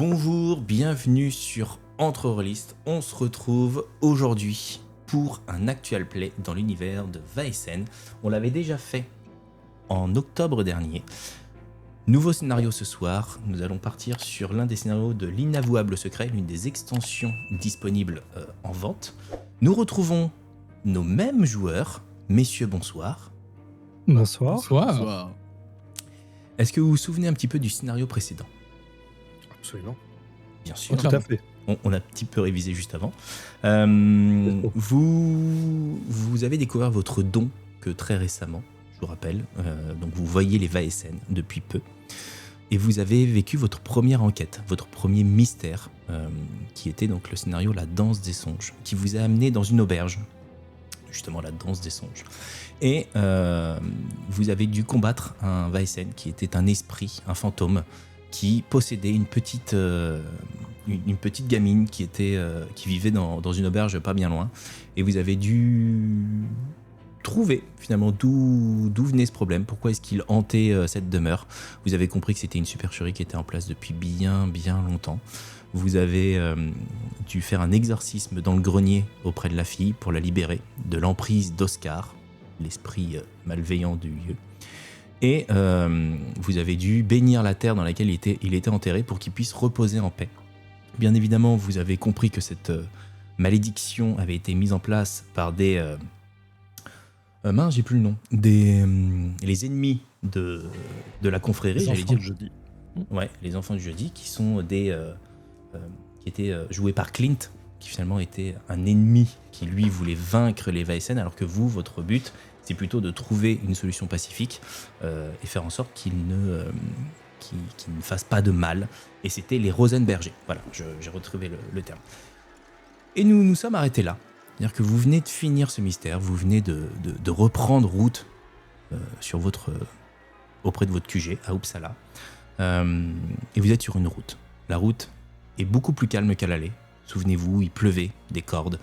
Bonjour, bienvenue sur Entre Rôlistes. On se retrouve aujourd'hui pour un actual play dans l'univers de Vaesen. On l'avait déjà fait en octobre dernier. Nouveau scénario ce soir, nous allons partir sur l'un des scénarios de l'Inavouable Secret, l'une des extensions disponibles en vente. Nous retrouvons nos mêmes joueurs. Messieurs, bonsoir. Bonsoir. Bonsoir. Est-ce que vous vous souvenez un petit peu du scénario précédent ? Absolument. Bien sûr. Tout à fait. On a un petit peu révisé juste avant. Vous avez découvert votre don que très récemment, je vous rappelle. Donc vous voyez les Vaesen depuis peu. Et vous avez vécu votre première enquête, votre premier mystère, qui était donc le scénario La Danse des Songes, qui vous a amené dans une auberge. Justement, la Danse des Songes. Et vous avez dû combattre un Vaesen qui était un esprit, un fantôme, qui possédait une petite gamine qui vivait dans une auberge pas bien loin. Et vous avez dû trouver finalement d'où venait ce problème, pourquoi est-ce qu'il hantait cette demeure. Vous avez compris que c'était une supercherie qui était en place depuis bien longtemps. Vous avez dû faire un exorcisme dans le grenier auprès de la fille pour la libérer de l'emprise d'Oscar, l'esprit malveillant du lieu. Et vous avez dû bénir la terre dans laquelle il était enterré pour qu'il puisse reposer en paix. Bien évidemment, vous avez compris que cette malédiction avait été mise en place par des... j'ai plus le nom. Les ennemis de la confrérie, Les j'allais enfants dire. de jeudi. Ouais, les enfants du jeudi, qui sont qui étaient joués par Clint, qui finalement était un ennemi qui lui voulait vaincre les Vaesen, alors que vous, votre but, c'est plutôt de trouver une solution pacifique et faire en sorte qu'ils ne fassent pas de mal. Et c'était les Rosenberger. Voilà, j'ai retrouvé le terme. Et nous nous sommes arrêtés là. C'est-à-dire que vous venez de finir ce mystère, vous venez de reprendre route auprès de votre QG à Uppsala. Et vous êtes sur une route. La route est beaucoup plus calme qu'à l'aller. Souvenez-vous, il pleuvait, des cordes,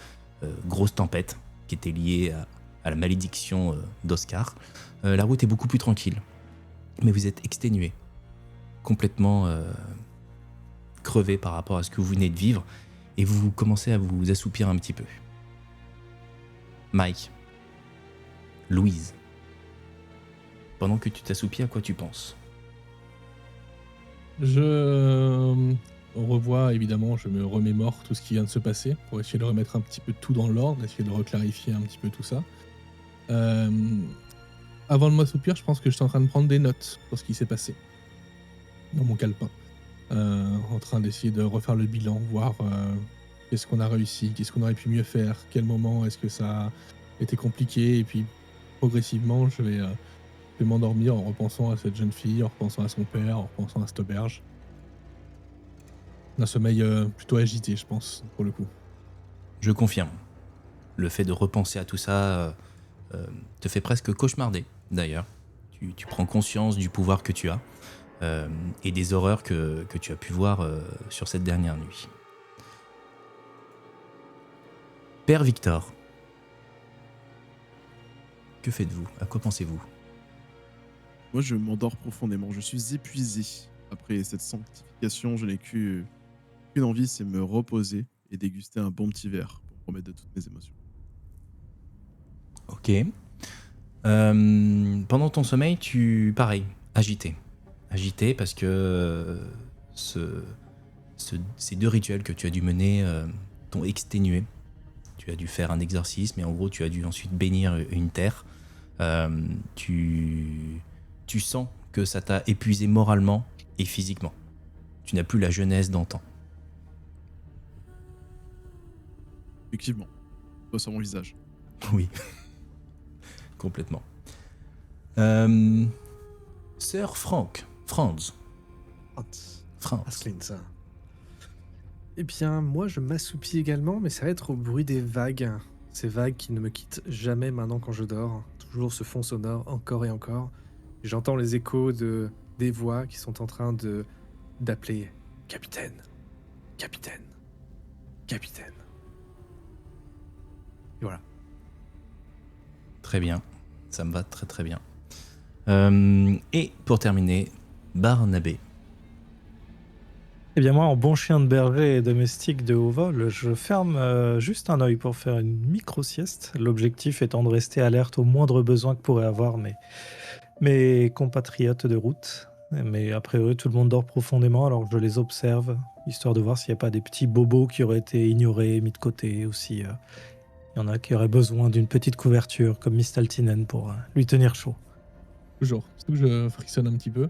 grosse tempête qui était liée à la malédiction d'Oscar. La route est beaucoup plus tranquille, mais vous êtes exténué, complètement crevé par rapport à ce que vous venez de vivre, et vous commencez à vous assoupir un petit peu. Mike, Louise, pendant que tu t'assoupis, à quoi tu penses ? Je revois, évidemment, je me remémore tout ce qui vient de se passer pour essayer de remettre un petit peu tout dans l'ordre, essayer de reclarifier un petit peu tout ça. Avant de m'assoupir, je pense que j'étais en train de prendre des notes sur ce qui s'est passé dans mon calepin. En train d'essayer de refaire le bilan, voir qu'est-ce qu'on a réussi, qu'est-ce qu'on aurait pu mieux faire, quel moment est-ce que ça a été compliqué, et puis progressivement, je vais m'endormir en repensant à cette jeune fille, en repensant à son père, en repensant à cette auberge. Un sommeil plutôt agité, je pense, pour le coup. Je confirme. Le fait de repenser à tout ça te fait presque cauchemarder, d'ailleurs. Tu prends conscience du pouvoir que tu as et des horreurs que tu as pu voir sur cette dernière nuit. Père Victor, que faites-vous ? À quoi pensez-vous ? Moi, je m'endors profondément. Je suis épuisé. Après cette sanctification, je n'ai qu'une envie, c'est me reposer et déguster un bon petit verre pour remettre de toutes mes émotions. Ok. Pendant ton sommeil, pareil, agité. Agité parce que ces deux rituels que tu as dû mener t'ont exténué. Tu as dû faire un exorcisme et en gros, tu as dû ensuite bénir une terre. Tu sens que ça t'a épuisé moralement et physiquement. Tu n'as plus la jeunesse d'antan. Effectivement, ça sur mon visage. Oui, complètement. Sœur Franz. Asklin, ça. Eh bien, moi, je m'assoupis également, mais ça va être au bruit des vagues. Ces vagues qui ne me quittent jamais maintenant quand je dors. Toujours ce fond sonore, encore et encore. J'entends les échos des voix qui sont en train d'appeler « Capitaine, capitaine, capitaine ». Et voilà. Très bien, ça me va très très bien. Et pour terminer, Barnabé. Eh bien moi, en bon chien de berger et domestique de haut vol, je ferme juste un œil pour faire une micro-sieste. L'objectif étant de rester alerte aux moindres besoins que pourraient avoir mes compatriotes de route. Mais a priori, tout le monde dort profondément alors que je les observe, histoire de voir s'il n'y a pas des petits bobos qui auraient été ignorés, mis de côté aussi. Il y en a qui auraient besoin d'une petite couverture, comme Mistaltinen, pour lui tenir chaud. Toujours. Surtout que je frissonne un petit peu.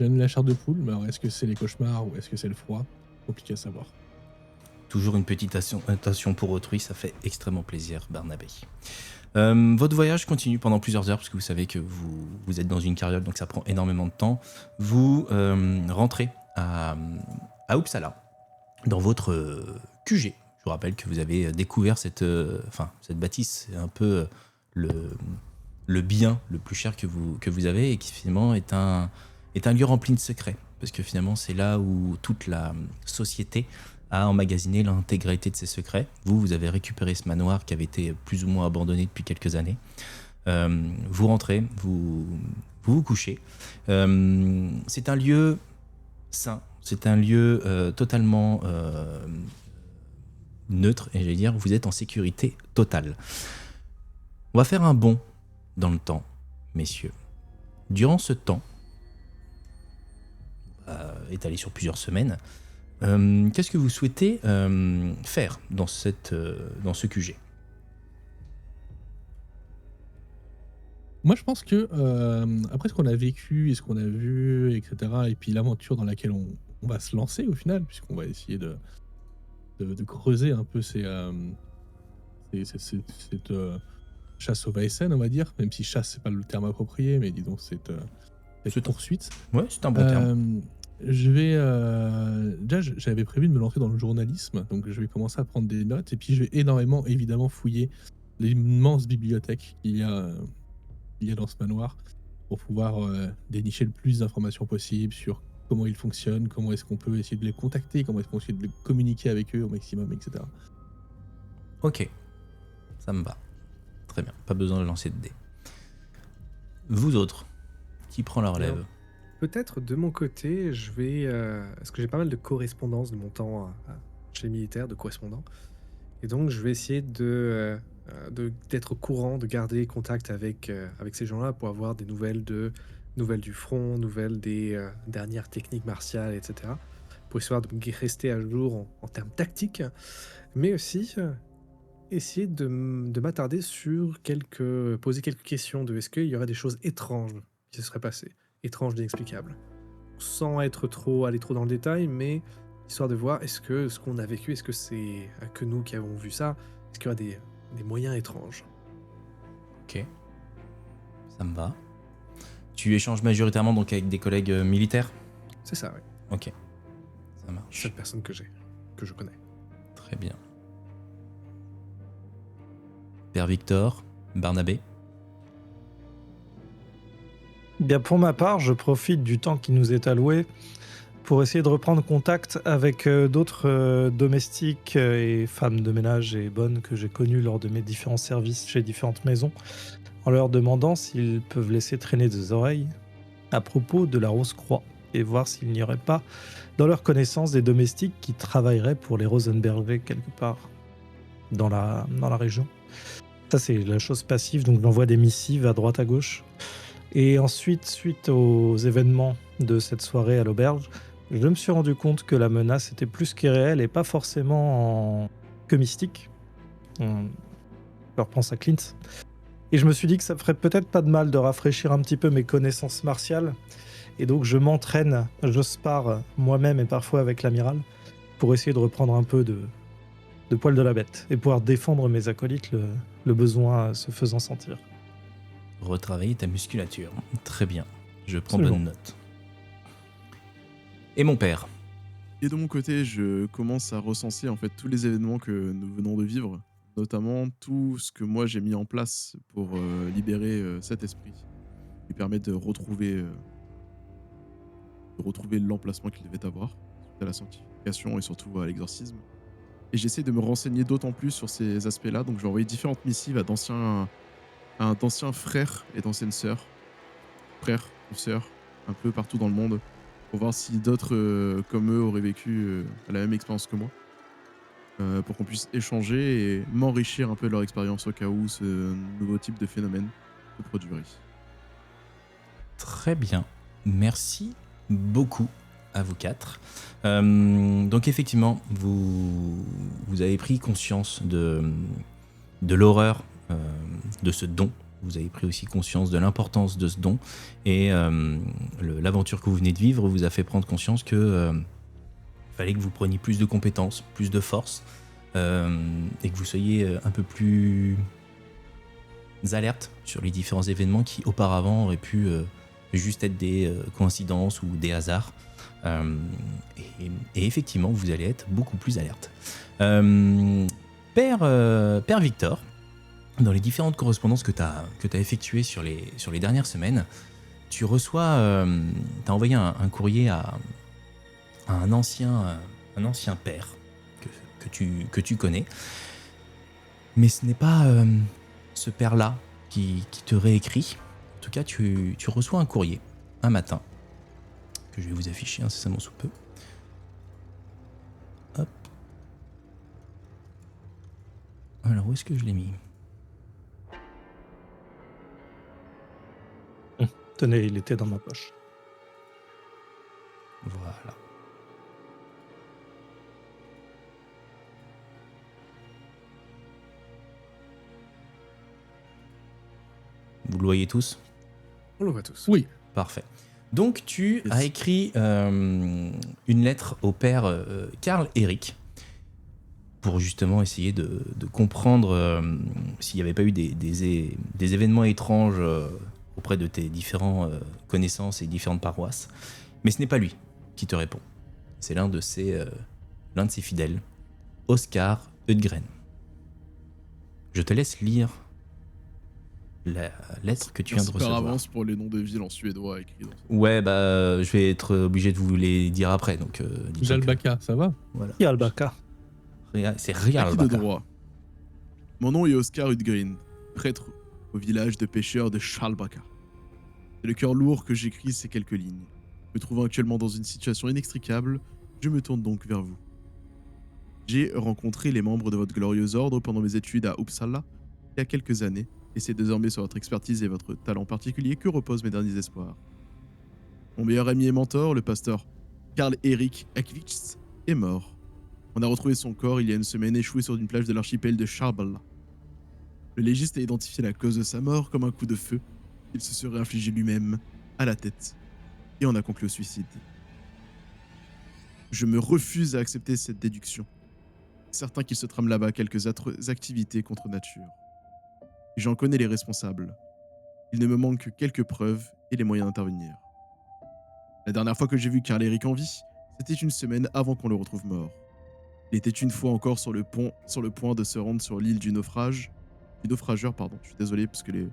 J'ai mis la chair de poule, mais alors est-ce que c'est les cauchemars ou est-ce que c'est le froid? Compliqué à savoir. Toujours une petite attention pour autrui, ça fait extrêmement plaisir, Barnabé. Votre voyage continue pendant plusieurs heures, parce que vous savez que vous êtes dans une carriole, donc ça prend énormément de temps. Vous rentrez à Uppsala, dans votre QG. Je vous rappelle que vous avez découvert cette bâtisse, c'est un peu le bien le plus cher que vous avez, et qui finalement est un lieu rempli de secrets. Parce que finalement, c'est là où toute la société a emmagasiné l'intégralité de ses secrets. Vous avez récupéré ce manoir qui avait été plus ou moins abandonné depuis quelques années. Vous rentrez, vous couchez. C'est un lieu sain, c'est un lieu totalement neutre, et j'allais dire, vous êtes en sécurité totale. On va faire un bond dans le temps, messieurs. Durant ce temps, étalé sur plusieurs semaines, qu'est-ce que vous souhaitez faire dans ce QG? Moi, je pense que après ce qu'on a vécu et ce qu'on a vu, etc., et puis l'aventure dans laquelle on va se lancer au final, puisqu'on va essayer de creuser un peu cette chasse au Weissen, on va dire, même si chasse, c'est pas le terme approprié, mais disons cette poursuite. Ouais, c'est un bon terme. Je vais déjà, j'avais prévu de me lancer dans le journalisme, donc je vais commencer à prendre des notes, et puis je vais énormément, évidemment, fouiller l'immense bibliothèque qu'il y a dans ce manoir pour pouvoir dénicher le plus d'informations possible sur comment ils fonctionnent, comment est-ce qu'on peut essayer de les contacter, comment est-ce qu'on peut essayer de communiquer avec eux au maximum, etc. Ok, ça me va. Très bien, pas besoin de lancer de dés. Vous autres, qui prend la relève? Alors, peut-être de mon côté, je vais... parce que j'ai pas mal de correspondances de mon temps chez les militaires, de correspondants. Et donc, je vais essayer d'être au courant, de garder contact avec ces gens-là pour avoir des nouvelles du front, nouvelles des dernières techniques martiales, etc. Pour histoire de rester à jour en termes tactiques, mais aussi essayer de m'attarder sur poser quelques questions de est-ce qu'il y aurait des choses étranges qui se seraient passées, étranges, inexplicables, sans aller trop dans le détail, mais histoire de voir est-ce que ce qu'on a vécu, est-ce que c'est que nous qui avons vu ça, est-ce qu'il y aura des moyens étranges. Ok, ça me va. Tu échanges majoritairement donc avec des collègues militaires? C'est ça, oui. Ok, ça marche. Cette personne que je connais. Très bien. Père Victor, Barnabé? Bien, pour ma part, je profite du temps qui nous est alloué pour essayer de reprendre contact avec d'autres domestiques et femmes de ménage et bonnes que j'ai connues lors de mes différents services chez différentes maisons, en leur demandant s'ils peuvent laisser traîner des oreilles à propos de la Rose-Croix et voir s'il n'y aurait pas dans leur connaissance des domestiques qui travailleraient pour les Rosenberger quelque part dans la région. Ça, c'est la chose passive, donc j'envoie des missives à droite à gauche. Et ensuite, suite aux événements de cette soirée à l'auberge, je me suis rendu compte que la menace était plus qu'irréelle et pas forcément que mystique. Je repense à Clint. Et je me suis dit que ça ferait peut-être pas de mal de rafraîchir un petit peu mes connaissances martiales. Et donc je m'entraîne, je spare moi-même et parfois avec l'amiral pour essayer de reprendre un peu de poil de la bête et pouvoir défendre mes acolytes le besoin se faisant sentir. Retravailler ta musculature. Très bien, je prends Absolument. bonne note. Et mon père? Et de mon côté, je commence à recenser en fait tous les événements que nous venons de vivre, notamment tout ce que moi j'ai mis en place pour libérer cet esprit, qui permet de retrouver l'emplacement qu'il devait avoir, suite à la sanctification et surtout à l'exorcisme. Et j'essaie de me renseigner d'autant plus sur ces aspects-là, donc je vais envoyer différentes missives à d'anciens frères et d'anciennes sœurs, frères ou sœurs, un peu partout dans le monde, pour voir si d'autres comme eux auraient vécu la même expérience que moi. Pour qu'on puisse échanger et m'enrichir un peu de leur expérience au cas où ce nouveau type de phénomène se produirait. Très bien. Merci beaucoup à vous quatre. Donc effectivement, vous avez pris conscience de l'horreur de ce don. Vous avez pris aussi conscience de l'importance de ce don. Et l'aventure que vous venez de vivre vous a fait prendre conscience que fallait que vous preniez plus de compétences, plus de force, et que vous soyez un peu plus alerte sur les différents événements qui auparavant auraient pu juste être des coïncidences ou des hasards. Et effectivement, vous allez être beaucoup plus alerte. Père Victor, dans les différentes correspondances que tu as effectuées sur les dernières semaines, tu reçois, tu as envoyé un courrier à un ancien père que tu connais. Mais ce n'est pas ce père-là qui te réécrit. En tout cas, tu reçois un courrier un matin que je vais vous afficher incessamment sous peu. Hop. Alors, où est-ce que je l'ai mis ? Tenez, il était dans ma poche. Voilà. Vous le voyez tous ? On le voit tous. Oui. Parfait. Donc tu as écrit une lettre au père Karl Eric pour justement essayer de comprendre s'il n'y avait pas eu des événements étranges auprès de tes différentes connaissances et différentes paroisses. Mais ce n'est pas lui qui te répond. C'est l'un de ses fidèles, Oscar Hudgren. Je te laisse lire la lettre que tu viens de Merci par recevoir. avance pour les noms de villes en suédois écrits dans ce... Ouais, bah, je vais être obligé de vous les dire après. Donc, disons Jalbaka, ça va? que- Voilà. Yalbaka. C'est Acquis de Rialbaka. droit. Mon nom est Oscar Hudgren, prêtre au village de pêcheurs de Shalbaka. C'est le cœur lourd que j'écris ces quelques lignes. Me trouvant actuellement dans une situation inextricable, je me tourne donc vers vous. J'ai rencontré les membres de votre glorieux ordre pendant mes études à Uppsala il y a quelques années, et c'est désormais sur votre expertise et votre talent particulier que reposent mes derniers espoirs. Mon meilleur ami et mentor, le pasteur Karl Erik Akvits, est mort. On a retrouvé son corps il y a une semaine échoué sur une plage de l'archipel de Charbala. Le légiste a identifié la cause de sa mort comme un coup de feu qu'il se serait infligé lui-même à la tête, et on a conclu au suicide. Je me refuse à accepter cette déduction, certain qu'il se trame là-bas quelques activités contre nature. Et j'en connais les responsables. Il ne me manque que quelques preuves et les moyens d'intervenir. La dernière fois que j'ai vu Karl Erik en vie, c'était une semaine avant qu'on le retrouve mort. Il était une fois encore sur le point de se rendre sur l'île du naufrageur, je suis désolé parce que la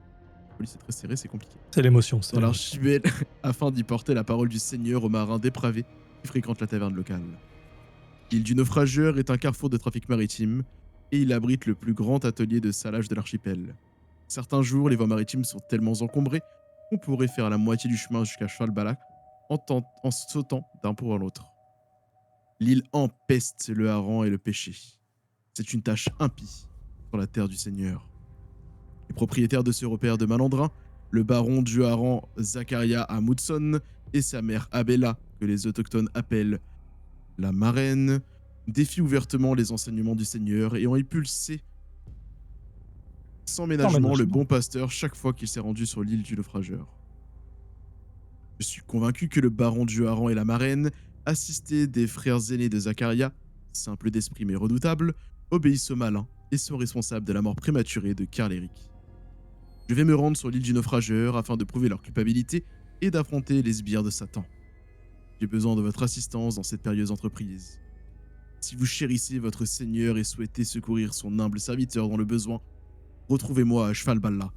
police est très serrée, c'est compliqué. C'est l'émotion. C'est Dans l'émotion. l'archipel, afin d'y porter la parole du Seigneur aux marins dépravés qui fréquentent la taverne locale. L'île du naufrageur est un carrefour de trafic maritime et il abrite le plus grand atelier de salage de l'archipel. Certains jours, les voies maritimes sont tellement encombrées qu'on pourrait faire la moitié du chemin jusqu'à Svalbard en sautant d'un port à l'autre. L'île empeste le hareng et le péché. C'est une tâche impie sur la terre du Seigneur. Les propriétaires de ce repère de malandrins, le baron du hareng Zakaria Amundsen et sa mère Abella, que les autochtones appellent la marraine, défient ouvertement les enseignements du Seigneur et ont impulsé sans ménagement le bon pasteur chaque fois qu'il s'est rendu sur l'île du naufrageur. Je suis convaincu que le baron du hareng et la marraine, assistés des frères aînés de Zakaria, simples d'esprit mais redoutables, obéissent aux malins et sont responsables de la mort prématurée de Karl Erik. Je vais me rendre sur l'île du naufrageur afin de prouver leur culpabilité et d'affronter les sbires de Satan. J'ai besoin de votre assistance dans cette périlleuse entreprise. Si vous chérissez votre Seigneur et souhaitez secourir son humble serviteur dans le besoin, retrouvez-moi à Svalbard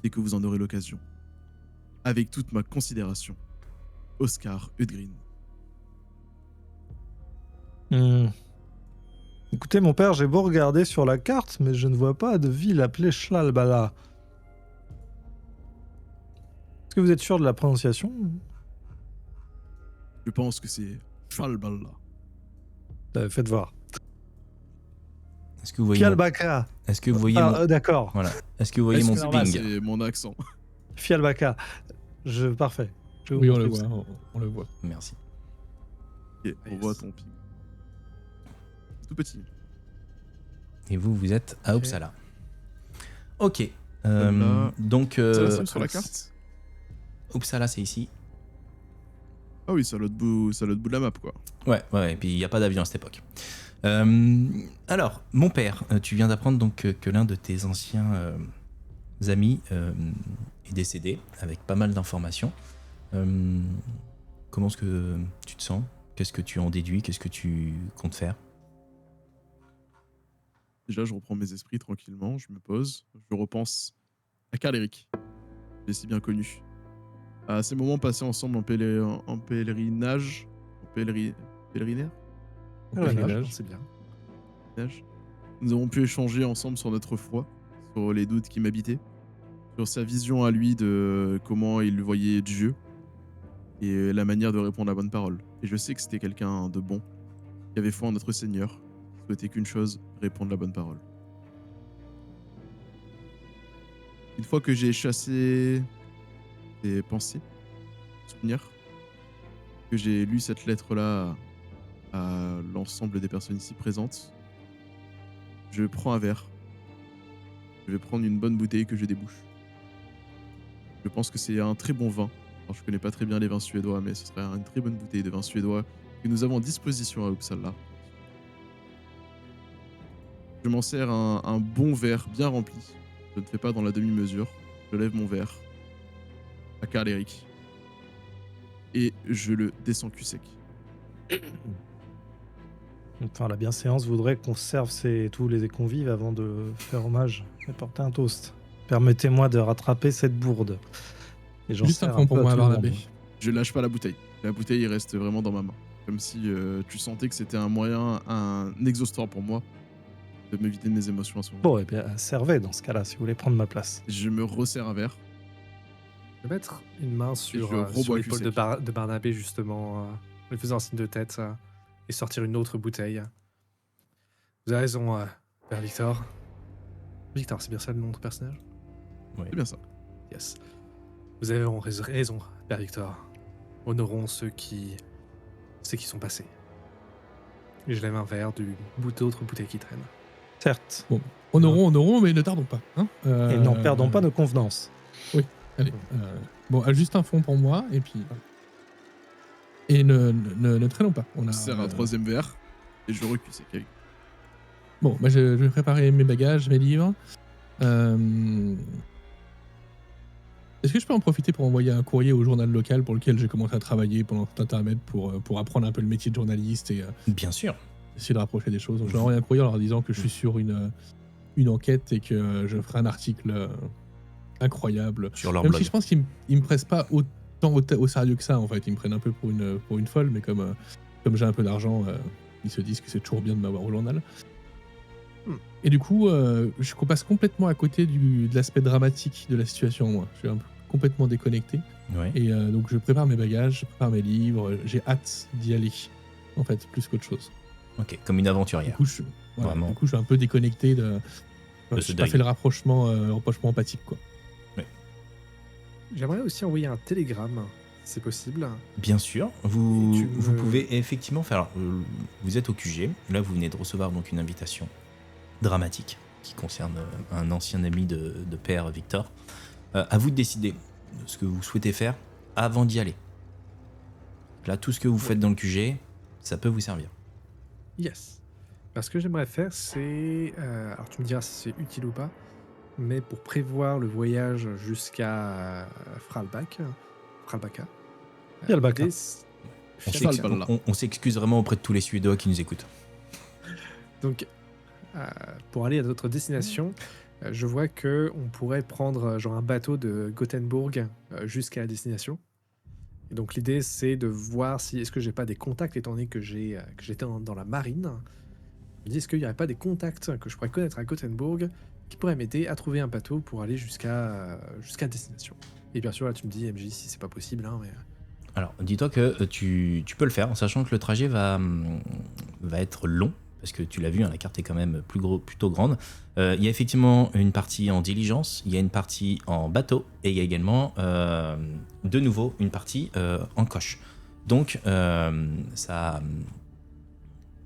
dès que vous en aurez l'occasion. Avec toute ma considération, Oscar Hudgren. Écoutez, mon père, j'ai beau regarder sur la carte, mais je ne vois pas de ville appelée Schlalbala. Est-ce que vous êtes sûr de la prononciation? Je pense que c'est Falballa. Faites voir. Est-ce que vous voyez mon... Fialbaka. Est-ce que vous voyez mon... D'accord. Voilà. Est-ce que vous voyez Est-ce mon que normal, sping? C'est mon accent. Fialbaka. Parfait. Je vais vous Oui, on le montrer voit, ça. on le voit. Merci. Ok, on Yes. voit ton ping. Tout petit. Et vous, vous êtes à Ok. Uppsala. Ok. Là. Donc, Ça la sème sur la carte? Uppsala, c'est ici. Ah oui, c'est à l'autre bout de la map, quoi. Ouais, et puis il n'y a pas d'avion à cette époque. Alors, mon père, tu viens d'apprendre donc que l'un de tes anciens amis est décédé, avec pas mal d'informations. Comment est-ce que tu te sens? Qu'est-ce que tu en déduis? Qu'est-ce que tu comptes faire? Déjà, je reprends mes esprits tranquillement, je me pose, je repense à Karl Eric. J'ai si bien connu. À ces moments passés ensemble en pèlerinage. Pèlerinaire. Pèlerinage. C'est bien. Pèlerinage. Nous avons pu échanger ensemble sur notre foi, sur les doutes qui m'habitaient, sur sa vision à lui de comment il voyait Dieu et la manière de répondre à la bonne parole. Et je sais que c'était quelqu'un de bon, qui avait foi en notre Seigneur, qui souhaitait qu'une chose, répondre la bonne parole. Une fois que j'ai chassé des pensées, souvenirs, que j'ai lu cette lettre-là à l'ensemble des personnes ici présentes, je prends un verre. Je vais prendre une bonne bouteille que je débouche. Je pense que c'est un très bon vin. Alors, je connais pas très bien les vins suédois, mais ce serait une très bonne bouteille de vin suédois que nous avons en disposition à Uppsala. Je m'en sers un bon verre bien rempli. Je ne fais pas dans la demi-mesure. Je lève mon verre à Karl Eric et je le descends cul sec. Enfin, la bienséance voudrait qu'on serve tous les convives avant de faire hommage et porter un toast. Permettez-moi de rattraper cette bourde. Et j'en Juste un sers point pour peu à moi, tout le Barnabé. monde. Je lâche pas la bouteille. La bouteille il reste vraiment dans ma main. Comme si tu sentais que c'était un moyen, un exhaustoire pour moi de me vider de mes émotions à ce moment. Bon, eh bien, servez dans ce cas-là, si vous voulez prendre ma place. Je me resserre un verre. Je vais mettre une main sur, je rebois sur cul l'épaule sec. de Barnabé, justement, en lui faisant un signe de tête et sortir une autre bouteille. Vous avez raison, Père Victor. Victor, c'est bien ça le nom de ton personnage? C'est bien ça. Yes. Vous avez raison, Père Victor. Honorons ceux qui sont passés. Et je lève un verre du bout d'autres bouteilles qui traînent. Certes. Honorons, mais ne tardons pas. Hein. Et n'en perdons pas nos convenances. Allez. Bon, juste un fond pour moi, et puis. Et ne traînons pas. On Je a, serre un troisième verre et je recule sec avec. Bon, je vais préparer mes bagages, mes livres. Est-ce que je peux en profiter pour envoyer un courrier au journal local pour lequel j'ai commencé à travailler pendant tout intermède pour apprendre un peu le métier de journaliste et Bien sûr. essayer de rapprocher des choses. Donc, je leur envoie un courrier en leur disant que je suis sur une enquête et que je ferai un article incroyable. Sur leur Même blog. si je pense qu'ils me pressent pas autant au sérieux que ça, en fait. Ils me prennent un peu pour une folle, mais comme j'ai un peu d'argent, ils se disent que c'est toujours bien de m'avoir au journal. Et du coup, je passe complètement à côté de l'aspect dramatique de la situation, moi. Je suis un peu complètement déconnecté. Ouais. Et donc, je prépare mes bagages, je prépare mes livres. J'ai hâte d'y aller, en fait, plus qu'autre chose. Ok, comme une Du aventurière. coup, je suis un peu déconnecté de... De Je ce n'ai pas deuil. fait le rapprochement empathique, quoi. J'aimerais aussi envoyer un télégramme, si c'est possible. Bien sûr, vous, Et tu vous me- pouvez effectivement faire. Alors, vous êtes au QG. Là, vous venez de recevoir donc une invitation dramatique qui concerne un ancien ami de père Victor. À vous de décider de ce que vous souhaitez faire avant d'y aller. Là, tout ce que vous faites dans le QG, ça peut vous servir. Yes. Parce que j'aimerais faire, c'est... alors tu me diras si c'est utile ou pas, mais pour prévoir le voyage jusqu'à Fralbaka. Fialbaka. l'idée, On Fialbaka. on s'excuse vraiment auprès de tous les Suédois qui nous écoutent. Donc, pour aller à notre destination, je vois que on pourrait prendre genre un bateau de Gothenburg jusqu'à la destination. Et donc l'idée, c'est de voir si est-ce que j'ai pas des contacts, étant donné que j'étais dans la marine. Je me dis, est-ce qu'il n'y aurait pas des contacts que je pourrais connaître à Gothenburg qui pourraient m'aider à trouver un bateau pour aller jusqu'à destination. Et bien sûr, là, tu me dis, MJ, si c'est pas possible, hein, mais Alors, dis-toi que tu peux le faire, en sachant que le trajet va être long, parce que tu l'as vu, hein, la carte est quand même plutôt grande. Il y a effectivement une partie en diligence, il y a une partie en bateau, et il y a également, de nouveau, une partie en coche. Donc,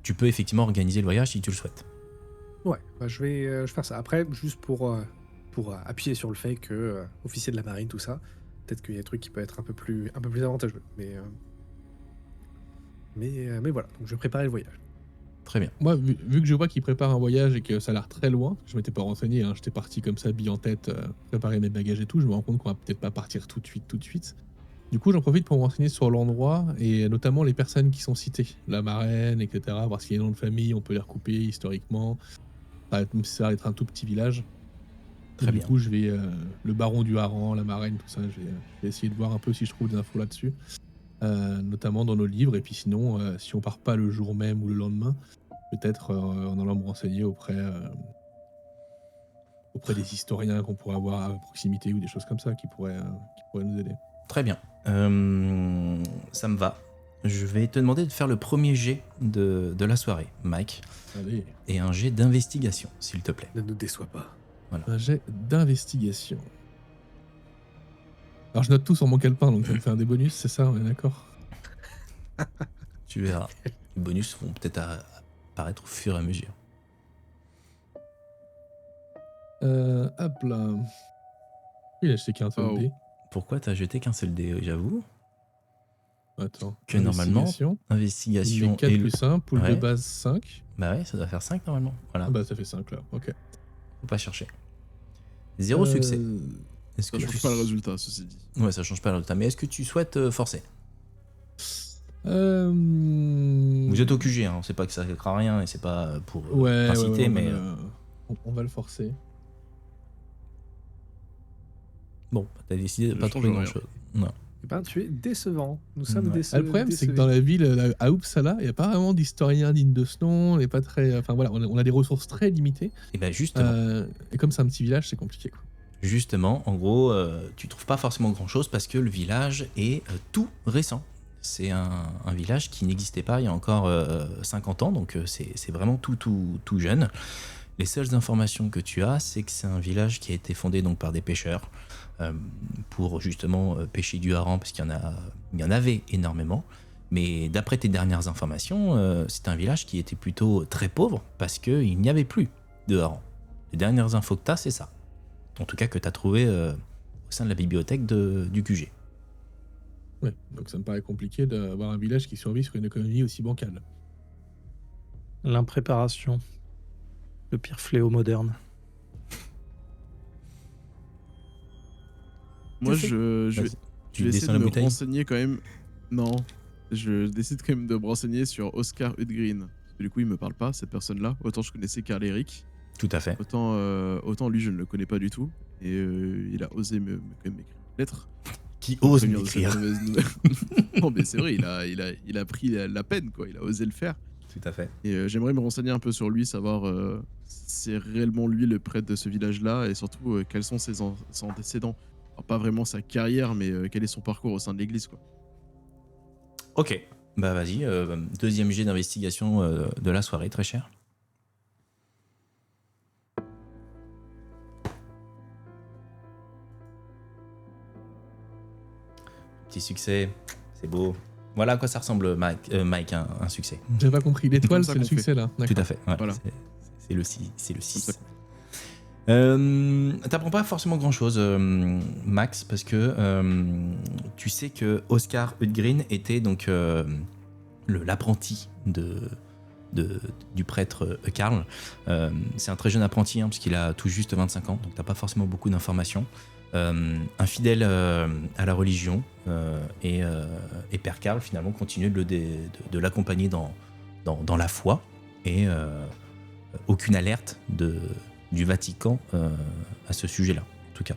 tu peux effectivement organiser le voyage si tu le souhaites. Ouais, bah, je vais faire ça. Après, juste pour appuyer sur le fait que officier de la marine, tout ça, peut-être qu'il y a des trucs qui peuvent être un peu plus avantageux. Mais voilà, donc je vais préparer le voyage. Très bien. Moi, vu que je vois qu'il prépare un voyage et que ça a l'air très loin, je m'étais pas renseigné, hein, j'étais parti comme ça, bille en tête, préparer mes bagages et tout, je me rends compte qu'on va peut-être pas partir tout de suite. Du coup, j'en profite pour me renseigner sur l'endroit et notamment les personnes qui sont citées, la marraine, etc. Voir s'il y a des noms de famille, on peut les recouper historiquement. Ça va être un tout petit village. Très bien. Du coup, je vais le baron du hareng, la marraine, tout ça, je vais essayer de voir un peu si je trouve des infos là-dessus, notamment dans nos livres. Et puis sinon, si on part pas le jour même ou le lendemain, peut-être en allant me renseigner auprès des historiens qu'on pourrait avoir à proximité ou des choses comme ça qui pourraient nous aider. Très bien. Ça me va. Je vais te demander de faire le premier jet de la soirée, Mike. Allez, Et un jet d'investigation, s'il te plaît. Ne nous déçois pas. un jet d'investigation. Alors je note tout sur mon calepin, donc ça me fait un des bonus, c'est ça, on est d'accord? Tu verras. Les bonus vont peut-être apparaître au fur et à mesure. Hop là. Il a acheté qu'un seul Oh. dé. Pourquoi t'as jeté qu'un seul dé, j'avoue? Attends. Que normalement, investigation. Il investigation met 4 et plus 1, pool Ouais. de base 5. Bah ouais, ça doit faire 5 normalement. Voilà, Ah bah ça fait 5 là, ok. faut pas chercher. 0 succès. Est-ce Ça change pas le résultat, ceci dit. Ouais, ça change pas le résultat. Mais est-ce que tu souhaites forcer? Vous êtes au QG, hein. C'est pas que ça ne à rien et c'est pas pour inciter, ouais, mais on va le forcer. bon, t'as décidé de Ça pas change trouver rien. grand-chose. Non. Eh ben, tu es décevant. Nous sommes Ouais. décevants. Le problème, c'est que dans la ville, à Uppsala, il n'y a pas vraiment d'historien digne de ce nom. On n'est pas très. Enfin voilà, on a des ressources très limitées. Et ben justement. Et comme c'est un petit village, c'est compliqué, quoi. Justement, en gros, tu trouves pas forcément grand-chose parce que le village est tout récent. C'est un village qui n'existait pas il y a encore 50 ans, donc c'est vraiment tout jeune. Les seules informations que tu as, c'est que c'est un village qui a été fondé donc par des pêcheurs pour justement pêcher du hareng, parce qu'il y en avait énormément. Mais d'après tes dernières informations, c'est un village qui était plutôt très pauvre parce qu'il n'y avait plus de hareng. Les dernières infos que tu as, c'est ça. En tout cas que tu as trouvé au sein de la bibliothèque du QG. Ouais, donc ça me paraît compliqué d'avoir un village qui survit sur une économie aussi bancale. L'impréparation. Le pire fléau moderne. Moi, Tu fais- je vais Tu essayer descends de la me bouteille. renseigner quand même. Non, je décide quand même de me renseigner sur Oscar Hudgrin. Parce que du coup, il me parle pas, cette personne-là. Autant je connaissais Karl Eric, Tout à fait. autant lui, je ne le connais pas du tout. Et il a osé quand même m'écrire une lettre. Qui pour ose prévenir de cette m'écrire. mauvaise nouvelle. Non, mais c'est vrai, il a pris la peine, quoi. Il a osé le faire. Tout à fait. Et j'aimerais me renseigner un peu sur lui, savoir si c'est réellement lui le prêtre de ce village-là, et surtout quels sont ses antécédents. Alors, pas vraiment sa carrière, mais quel est son parcours au sein de l'église, quoi. Ok. Bah vas-y, deuxième jet d'investigation de la soirée, très cher. Petit succès, c'est beau. Voilà à quoi ça ressemble, Mike, un succès. J'ai pas compris. L'étoile, comme ça c'est le qu'on fait. succès là. Tout à fait. Ouais, Voilà. C'est le 6. C'est le 6. Comme ça. T'apprends pas forcément grand chose, Max, parce que tu sais que Oscar Hudgrin était donc l'apprenti du prêtre Karl. C'est un très jeune apprenti, hein, parce qu'il a tout juste 25 ans, donc t'as pas forcément beaucoup d'informations. Un fidèle à la religion, et Père Karl finalement continue de l'accompagner dans la foi, et aucune alerte du Vatican à ce sujet-là, en tout cas.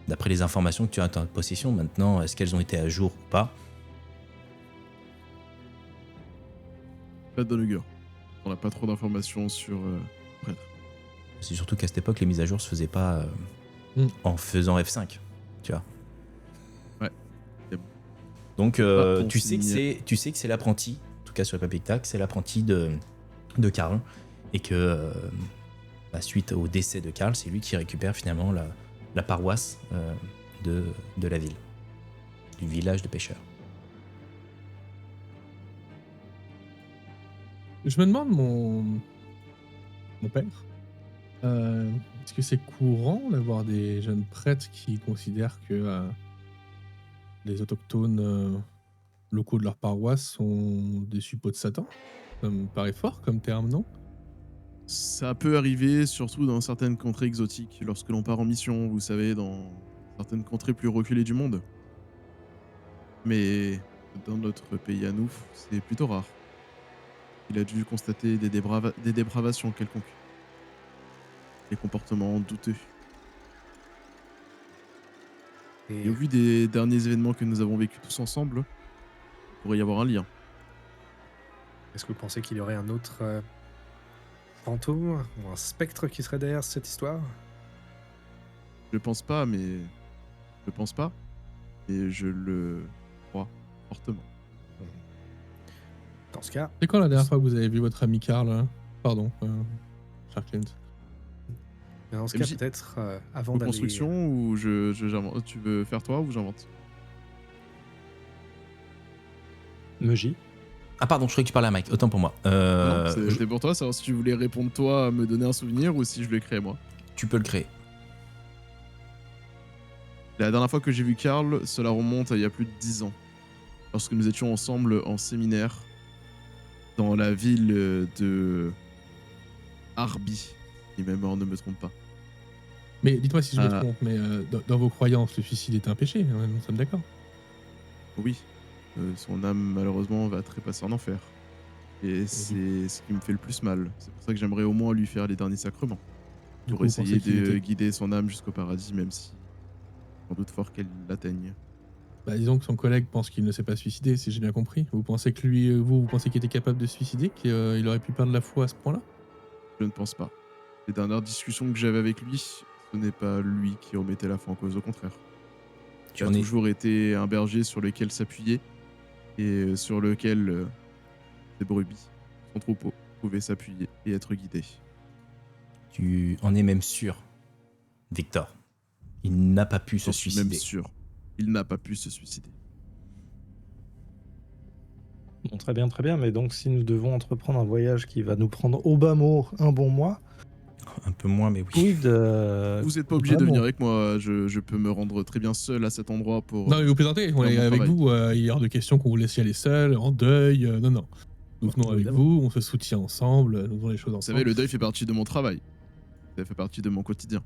D'après les informations que tu as en ta possession, maintenant, est-ce qu'elles ont été à jour ou pas? Pas de augure. On n'a pas trop d'informations sur prêtre. C'est surtout qu'à cette époque, les mises à jour se faisaient pas en faisant F5, tu vois. Ouais, c'est bon. Donc Ton tu sais signe. que c'est l'apprenti, en tout cas sur le papier que t'as, que c'est l'apprenti de Karl, et que suite au décès de Karl, c'est lui qui récupère finalement la paroisse de la ville, du village de pêcheurs. Je me demande, mon père, est-ce que c'est courant d'avoir des jeunes prêtres qui considèrent que les autochtones locaux de leur paroisse sont des suppôts de Satan? Ça me paraît fort comme terme, non? Ça peut arriver, surtout dans certaines contrées exotiques, lorsque l'on part en mission, vous savez, dans certaines contrées plus reculées du monde. Mais dans notre pays à nous, c'est plutôt rare. Il a dû constater des dépravations quelconques. Des comportements douteux. Et Et au vu des derniers événements que nous avons vécus tous ensemble, il pourrait y avoir un lien. est-ce que vous pensez qu'il y aurait un autre fantôme ou un spectre qui serait derrière cette histoire? Je pense pas, mais... Je pense pas. Et je le crois fortement. Dans ce cas, C'est quand la dernière fois que vous avez vu votre ami Karl Pardon, cher Clint. MJ, peut-être avant d'aller... Reconstruction ou j'invente? Tu veux faire toi ou j'invente? Meji. Ah pardon, je croyais que tu parlais à Mike, autant pour moi. Non, c'était pour toi, savoir si tu voulais répondre toi à me donner un souvenir ou si je le crée moi. Tu peux le créer. La dernière fois que j'ai vu Karl, cela remonte à il y a plus de 10 ans. Lorsque nous étions ensemble en séminaire dans la ville de Arby, si ma mémoire ne me trompe pas. Mais dites-moi si je me Ah. trompe, mais dans vos croyances, le suicide est un péché, nous sommes d'accord. Oui, son âme malheureusement va trépasser en enfer. Et c'est ce qui me fait le plus mal. C'est pour ça que j'aimerais au moins lui faire les derniers sacrements. Du Pour coup, vous essayer pensez qu'il de était- guider son âme jusqu'au paradis, même si sans doute fort qu'elle l'atteigne. Bah, disons que son collègue pense qu'il ne s'est pas suicidé, si j'ai bien compris. Vous pensez que lui, vous pensez qu'il était capable de se suicider, qu'il aurait pu perdre la foi à ce point-là? Je ne pense pas. Les dernières discussions que j'avais avec lui, ce n'est pas lui qui remettait la foi en cause, au contraire. Tu Il a en es... toujours été un berger sur lequel s'appuyer et sur lequel ses brebis, son troupeau, pouvaient s'appuyer et être guidés. Tu en es même sûr, Victor. Il n'a pas pu se J'en suis même suicider. sûr. Il n'a pas pu se suicider. Bon, très bien, très bien. Mais donc, si nous devons entreprendre un voyage qui va nous prendre au bas mot un bon mois, Un peu moins, mais oui. quid Vous n'êtes pas obligé de vraiment. venir avec moi. Je peux me rendre très bien seul à cet endroit pour... Non, mais vous plaisantez, on faire est mon avec travail. vous, il est hors de question qu'on vous laisse y aller seul, en deuil, non, non. Nous venons avec évidemment. vous, on se soutient ensemble, nous faisons les choses Vous ensemble. savez, le deuil fait partie de mon travail. Ça fait partie de mon quotidien.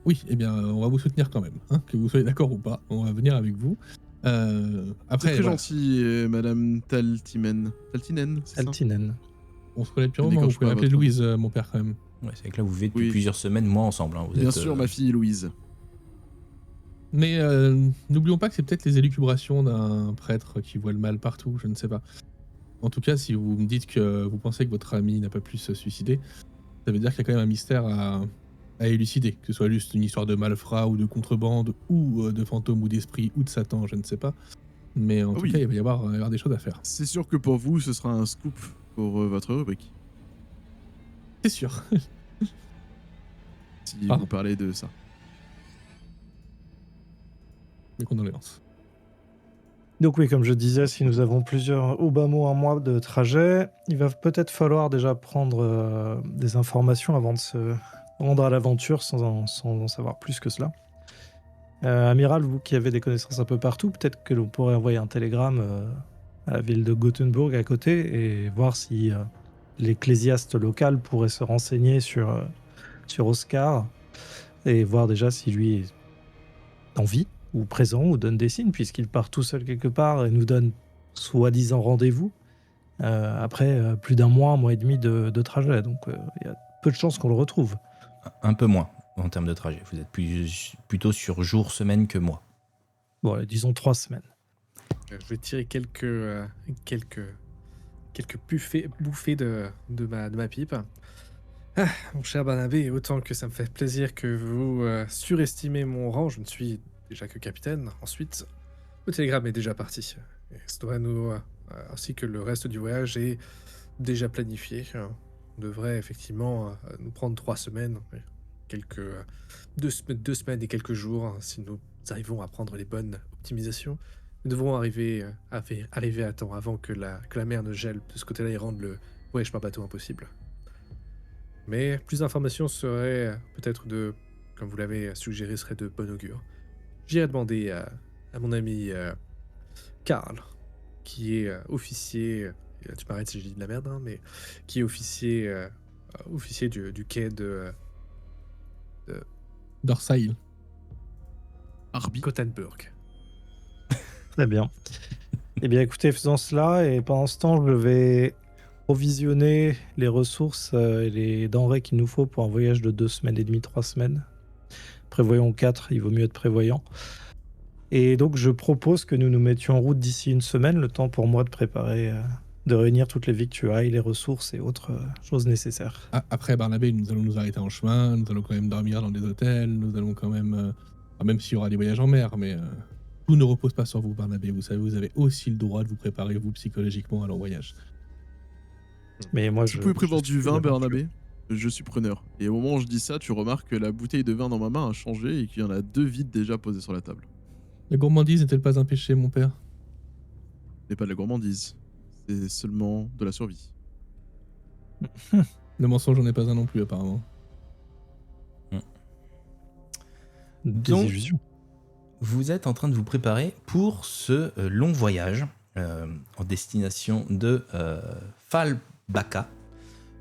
Oui, eh bien, on va vous soutenir quand même, hein, que vous soyez d'accord ou pas, on va venir avec vous. C'est Après, très voilà, gentil, Madame Taltinen, c'est ça? Altinen. on se connaît depuis un Je moment, vous n'écorche pouvez pas m'appeler votre Louise, mon père, quand même. Ouais, c'est que là, vous vivez depuis Oui. plusieurs semaines, moi, ensemble. Hein. Vous Bien êtes, sûr, ma fille Louise. Mais n'oublions pas que c'est peut-être les élucubrations d'un prêtre qui voit le mal partout, je ne sais pas. En tout cas, si vous me dites que vous pensez que votre ami n'a pas pu se suicider, ça veut dire qu'il y a quand même un mystère à élucider, que ce soit juste une histoire de malfrat ou de contrebande, ou de fantôme ou d'esprit ou de Satan, je ne sais pas. Mais en Ah tout oui. cas, il va y avoir des choses à faire. C'est sûr que pour vous, ce sera un scoop pour votre rubrique. C'est sûr. Si Ah. vous parlez de ça. Mes condoléances. Donc oui, comme je disais, si nous avons plusieurs au bas mot un mois de trajet, il va peut-être falloir déjà prendre des informations avant de se rendre à l'aventure sans en savoir plus que cela. Amiral, vous qui avez des connaissances un peu partout, peut-être que l'on pourrait envoyer un télégramme à la ville de Gothenburg à côté et voir si l'ecclésiaste local pourrait se renseigner sur Oscar et voir déjà si lui est en vie ou présent ou donne des signes puisqu'il part tout seul quelque part et nous donne soi-disant rendez-vous après plus d'un mois et demi de trajet. Donc il y a peu de chances qu'on le retrouve. Un peu moins en termes de trajet. Vous êtes plutôt sur jour, semaine que mois. Bon, disons 3 semaines. Je vais tirer quelques bouffées de ma pipe. Ah, mon cher Barnabé, autant que ça me fait plaisir que vous surestimez mon rang, je ne suis déjà que capitaine. Ensuite, le télégramme est déjà parti. Ainsi que le reste du voyage est déjà planifié. On devrait effectivement nous prendre 3 semaines, quelques 2 semaines et quelques jours, si nous arrivons à prendre les bonnes optimisations. Nous devrons arriver à temps avant que la mer ne gèle de ce côté-là et rende le voyage par bateau impossible. Mais plus d'informations seraient peut-être comme vous l'avez suggéré, serait de bon augure. J'irai demander à mon ami Karl, qui est officier, tu m'arrêtes si je dis de la merde, hein, mais qui est officier du quai de Dorsail. Arby. Gothenburg. Très bien. Eh bien, écoutez, faisons cela. Et pendant ce temps, je vais provisionner les ressources et les denrées qu'il nous faut pour un voyage de 2 semaines et demie, 3 semaines. Prévoyons 4, il vaut mieux être prévoyant. Et donc, je propose que nous nous mettions en route d'ici 1 semaine, le temps pour moi de préparer, de réunir toutes les victuailles, les ressources et autres choses nécessaires. Après, Barnabé, nous allons nous arrêter en chemin, nous allons quand même dormir dans des hôtels, nous allons quand même... même s'il y aura des voyages en mer, mais tout ne repose pas sur vous, Barnabé. Vous savez, vous avez aussi le droit de vous préparer, vous, psychologiquement, à leur voyage. Mais moi, Tu pouvais prévoir du vin, Barnabé? Je suis preneur. Et au moment où je dis ça, tu remarques que la bouteille de vin dans ma main a changé et qu'il y en a 2 vides déjà posées sur la table. La gourmandise n'est-elle pas un péché, mon père? Ce n'est pas de la gourmandise, c'est seulement de la survie. Le mensonge n'en est pas un non plus, apparemment. Des Donc, illusions. vous êtes en train de vous préparer pour ce long voyage en destination de Falbaka.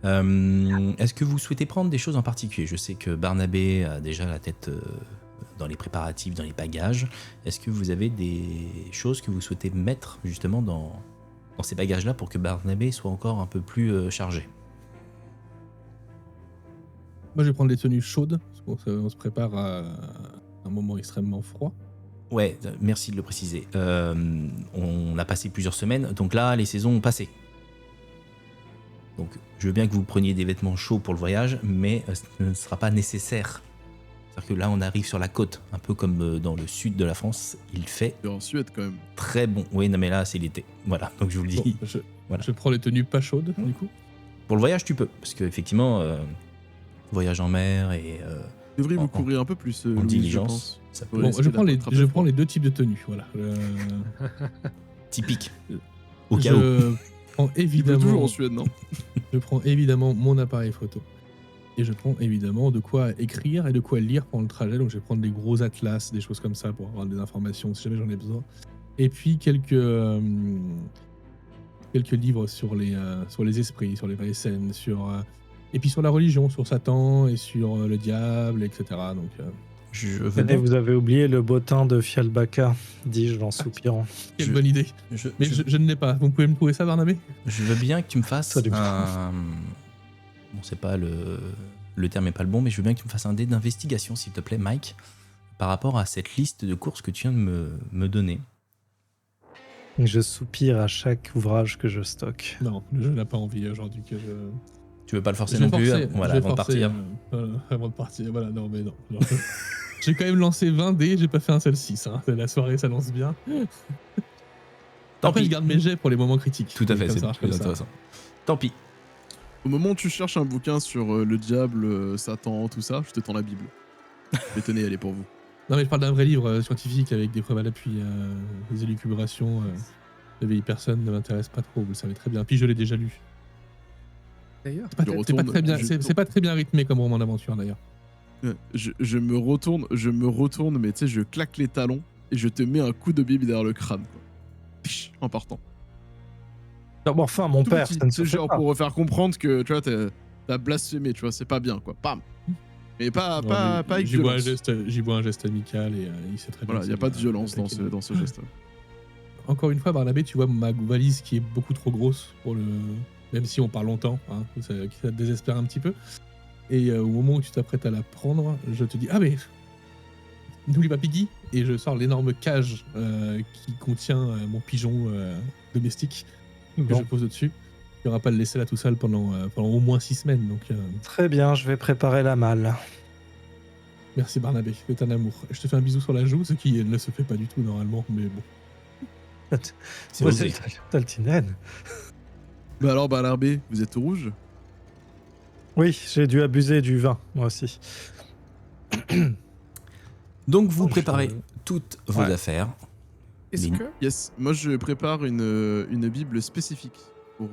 Est-ce que vous souhaitez prendre des choses en particulier? Je sais que Barnabé a déjà la tête dans les préparatifs, dans les bagages. Est-ce que vous avez des choses que vous souhaitez mettre justement dans ces bagages-là pour que Barnabé soit encore un peu plus chargé? Moi, je vais prendre des tenues chaudes, parce qu'on se prépare à un moment extrêmement froid. Ouais, merci de le préciser. On a passé plusieurs semaines, donc là, les saisons ont passé. Donc, je veux bien que vous preniez des vêtements chauds pour le voyage, mais ce ne sera pas nécessaire. C'est-à-dire que là, on arrive sur la côte, un peu comme dans le sud de la France. Il fait Et en Suède, quand même. très bon. Oui, non, mais là, c'est l'été. Voilà, donc je vous le dis. Bon, Voilà. je prends les tenues pas chaudes, du coup. Pour le voyage, tu peux, parce qu'effectivement, voyage en mer et Vous devriez vous En- couvrir un peu plus, en Louise, diligence, ça peut Ouais, Bon, risquer je prends d'attraper froid. les 2 types de tenues, voilà. typique. Au cas où. Je prends Il pleut évidemment... toujours en Suède, non? Je prends évidemment mon appareil photo. Et je prends évidemment de quoi écrire et de quoi lire pendant le trajet. Donc je vais prendre des gros atlas, des choses comme ça pour avoir des informations si jamais j'en ai besoin. Et puis quelques livres sur les esprits, sur les vraies scènes, et puis sur la religion, sur Satan et sur le diable, etc. Donc Je veux Venez, bien, vous avez oublié le bottin de Fialbaka, dis-je en soupirant. quelle Je- bonne idée. je- Mais je- je ne l'ai pas. Vous pouvez me trouver ça, Barnabé? je veux bien que tu me fasses Absolument. un... Bon, c'est pas le terme est pas le bon, mais je veux bien que tu me fasses un dé d'investigation, s'il te plaît, Mike, par rapport à cette liste de courses que tu viens de me donner. Je soupire à chaque ouvrage que je stocke. Non, le jeu n'a pas envie aujourd'hui que je... Tu veux pas le forcer Je vais non plus, forcer, voilà, je vais avant de forcer, partir. avant de partir, voilà, non, mais non. Genre, j'ai quand même lancé 20 dés, j'ai pas fait un seul 6. Hein. La soirée s'annonce bien. Tant Après, pis. je garde mes jets pour les moments critiques. Tout à fait, Comme c'est ça, comme très ça. intéressant. Tant pis. Au moment où tu cherches un bouquin sur le diable, Satan, tout ça, je te tends la Bible. Mais tenez, elle est pour vous. Non, mais je parle d'un vrai livre scientifique avec des preuves à l'appui. Les élucubrations de vieilles personnes ne m'intéressent pas trop, vous le savez très bien. Puis je l'ai déjà lu. D'ailleurs, C'est pas, Je c'est pas retourne, très bien, je- c'est pas très bien rythmé comme roman d'aventure d'ailleurs. Je me retourne, mais tu sais, je claque les talons et je te mets un coup de Bible derrière le crâne, quoi. Psh, en partant. Non, bon, enfin, mon Tout père, petit, ça ne se c'est fait genre pas. pour faire comprendre que, tu vois, t'as blasphémé, tu vois, c'est pas bien, quoi. Bam. Mais pas avec J'y vois violence. j'y vois un geste amical et il sait très bien. Voilà, il n'y a pas de violence dans ce geste. Encore une fois, Barnabé, tu vois ma valise qui est beaucoup trop grosse pour le. Même si on parle longtemps, hein, ça te désespère un petit peu. Et au moment où tu t'apprêtes à la prendre, je te dis ah mais n'oublie pas Piggy, et je sors l'énorme cage qui contient mon pigeon domestique que Bon, je pose au-dessus. Tu n'auras pas le laisser là tout seul pendant au moins 6 semaines. Donc très bien, je vais préparer la malle. merci Barnabé, c'est un amour. Je te fais un bisou sur la joue, ce qui ne se fait pas du tout normalement, mais bon. C'est Moi, osé. c'est le Taltinen. Bah alors, Balarbé, vous êtes au rouge? Oui, j'ai dû abuser du vin, moi aussi. Donc vous Oh, préparez je- toutes vos Ouais. affaires. Est-ce Lynn. que Yes, moi je prépare une Bible spécifique pour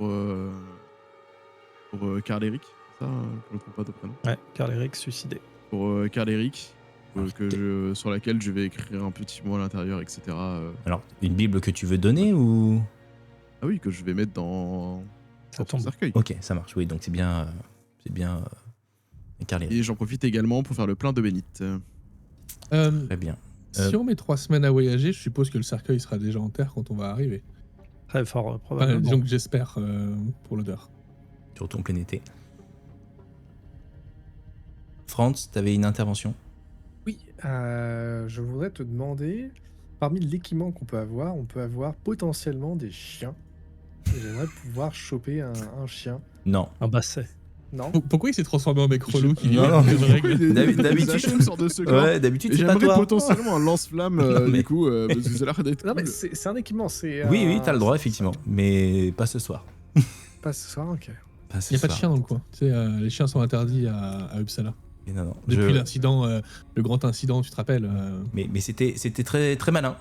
Karl Eric. C'est ça, je ne me trompe pas de prénom. Ouais, Karl Eric suicidé. Pour Karl Eric, Ah, sur laquelle je vais écrire un petit mot à l'intérieur, etc. Alors, une Bible que tu veux donner ou... Ah oui, que je vais mettre dans Ça dans son tombe. cercueil. Ok, ça marche. Oui, donc c'est bien... Carl Eric. Et j'en profite également pour faire le plein de bénite. Très bien. Si on met 3 semaines à voyager, je suppose que le cercueil sera déjà en terre quand on va arriver. Très fort, Enfin, probablement. disons que j'espère pour l'odeur. Sur ton plein été. Franz, t'avais une intervention? oui, je voudrais te demander, parmi l'équipement qu'on peut avoir, on peut avoir potentiellement des chiens. Et j'aimerais pouvoir choper un chien. Non. Un basset. Non? Pourquoi il s'est transformé en mec relou qui Non, lui non, a des mais règles D'habitude- une sorte de secours. Ouais, d'habitude, Et c'est pas j'aimerais toi. potentiellement un lance-flamme Non, mais- du coup, parce que ça a l'air d'être Non, cool. mais c'est un équipement, c'est. Oui, oui, t'as le droit, effectivement. Mais pas ce soir. Pas ce soir, ok. Pas ce Il n'y a pas de soir. chien dans le coin. Tu sais, les chiens sont interdits à Uppsala. Et non, non. Depuis l'incident, le grand incident, tu te rappelles Mais c'était très, très malin.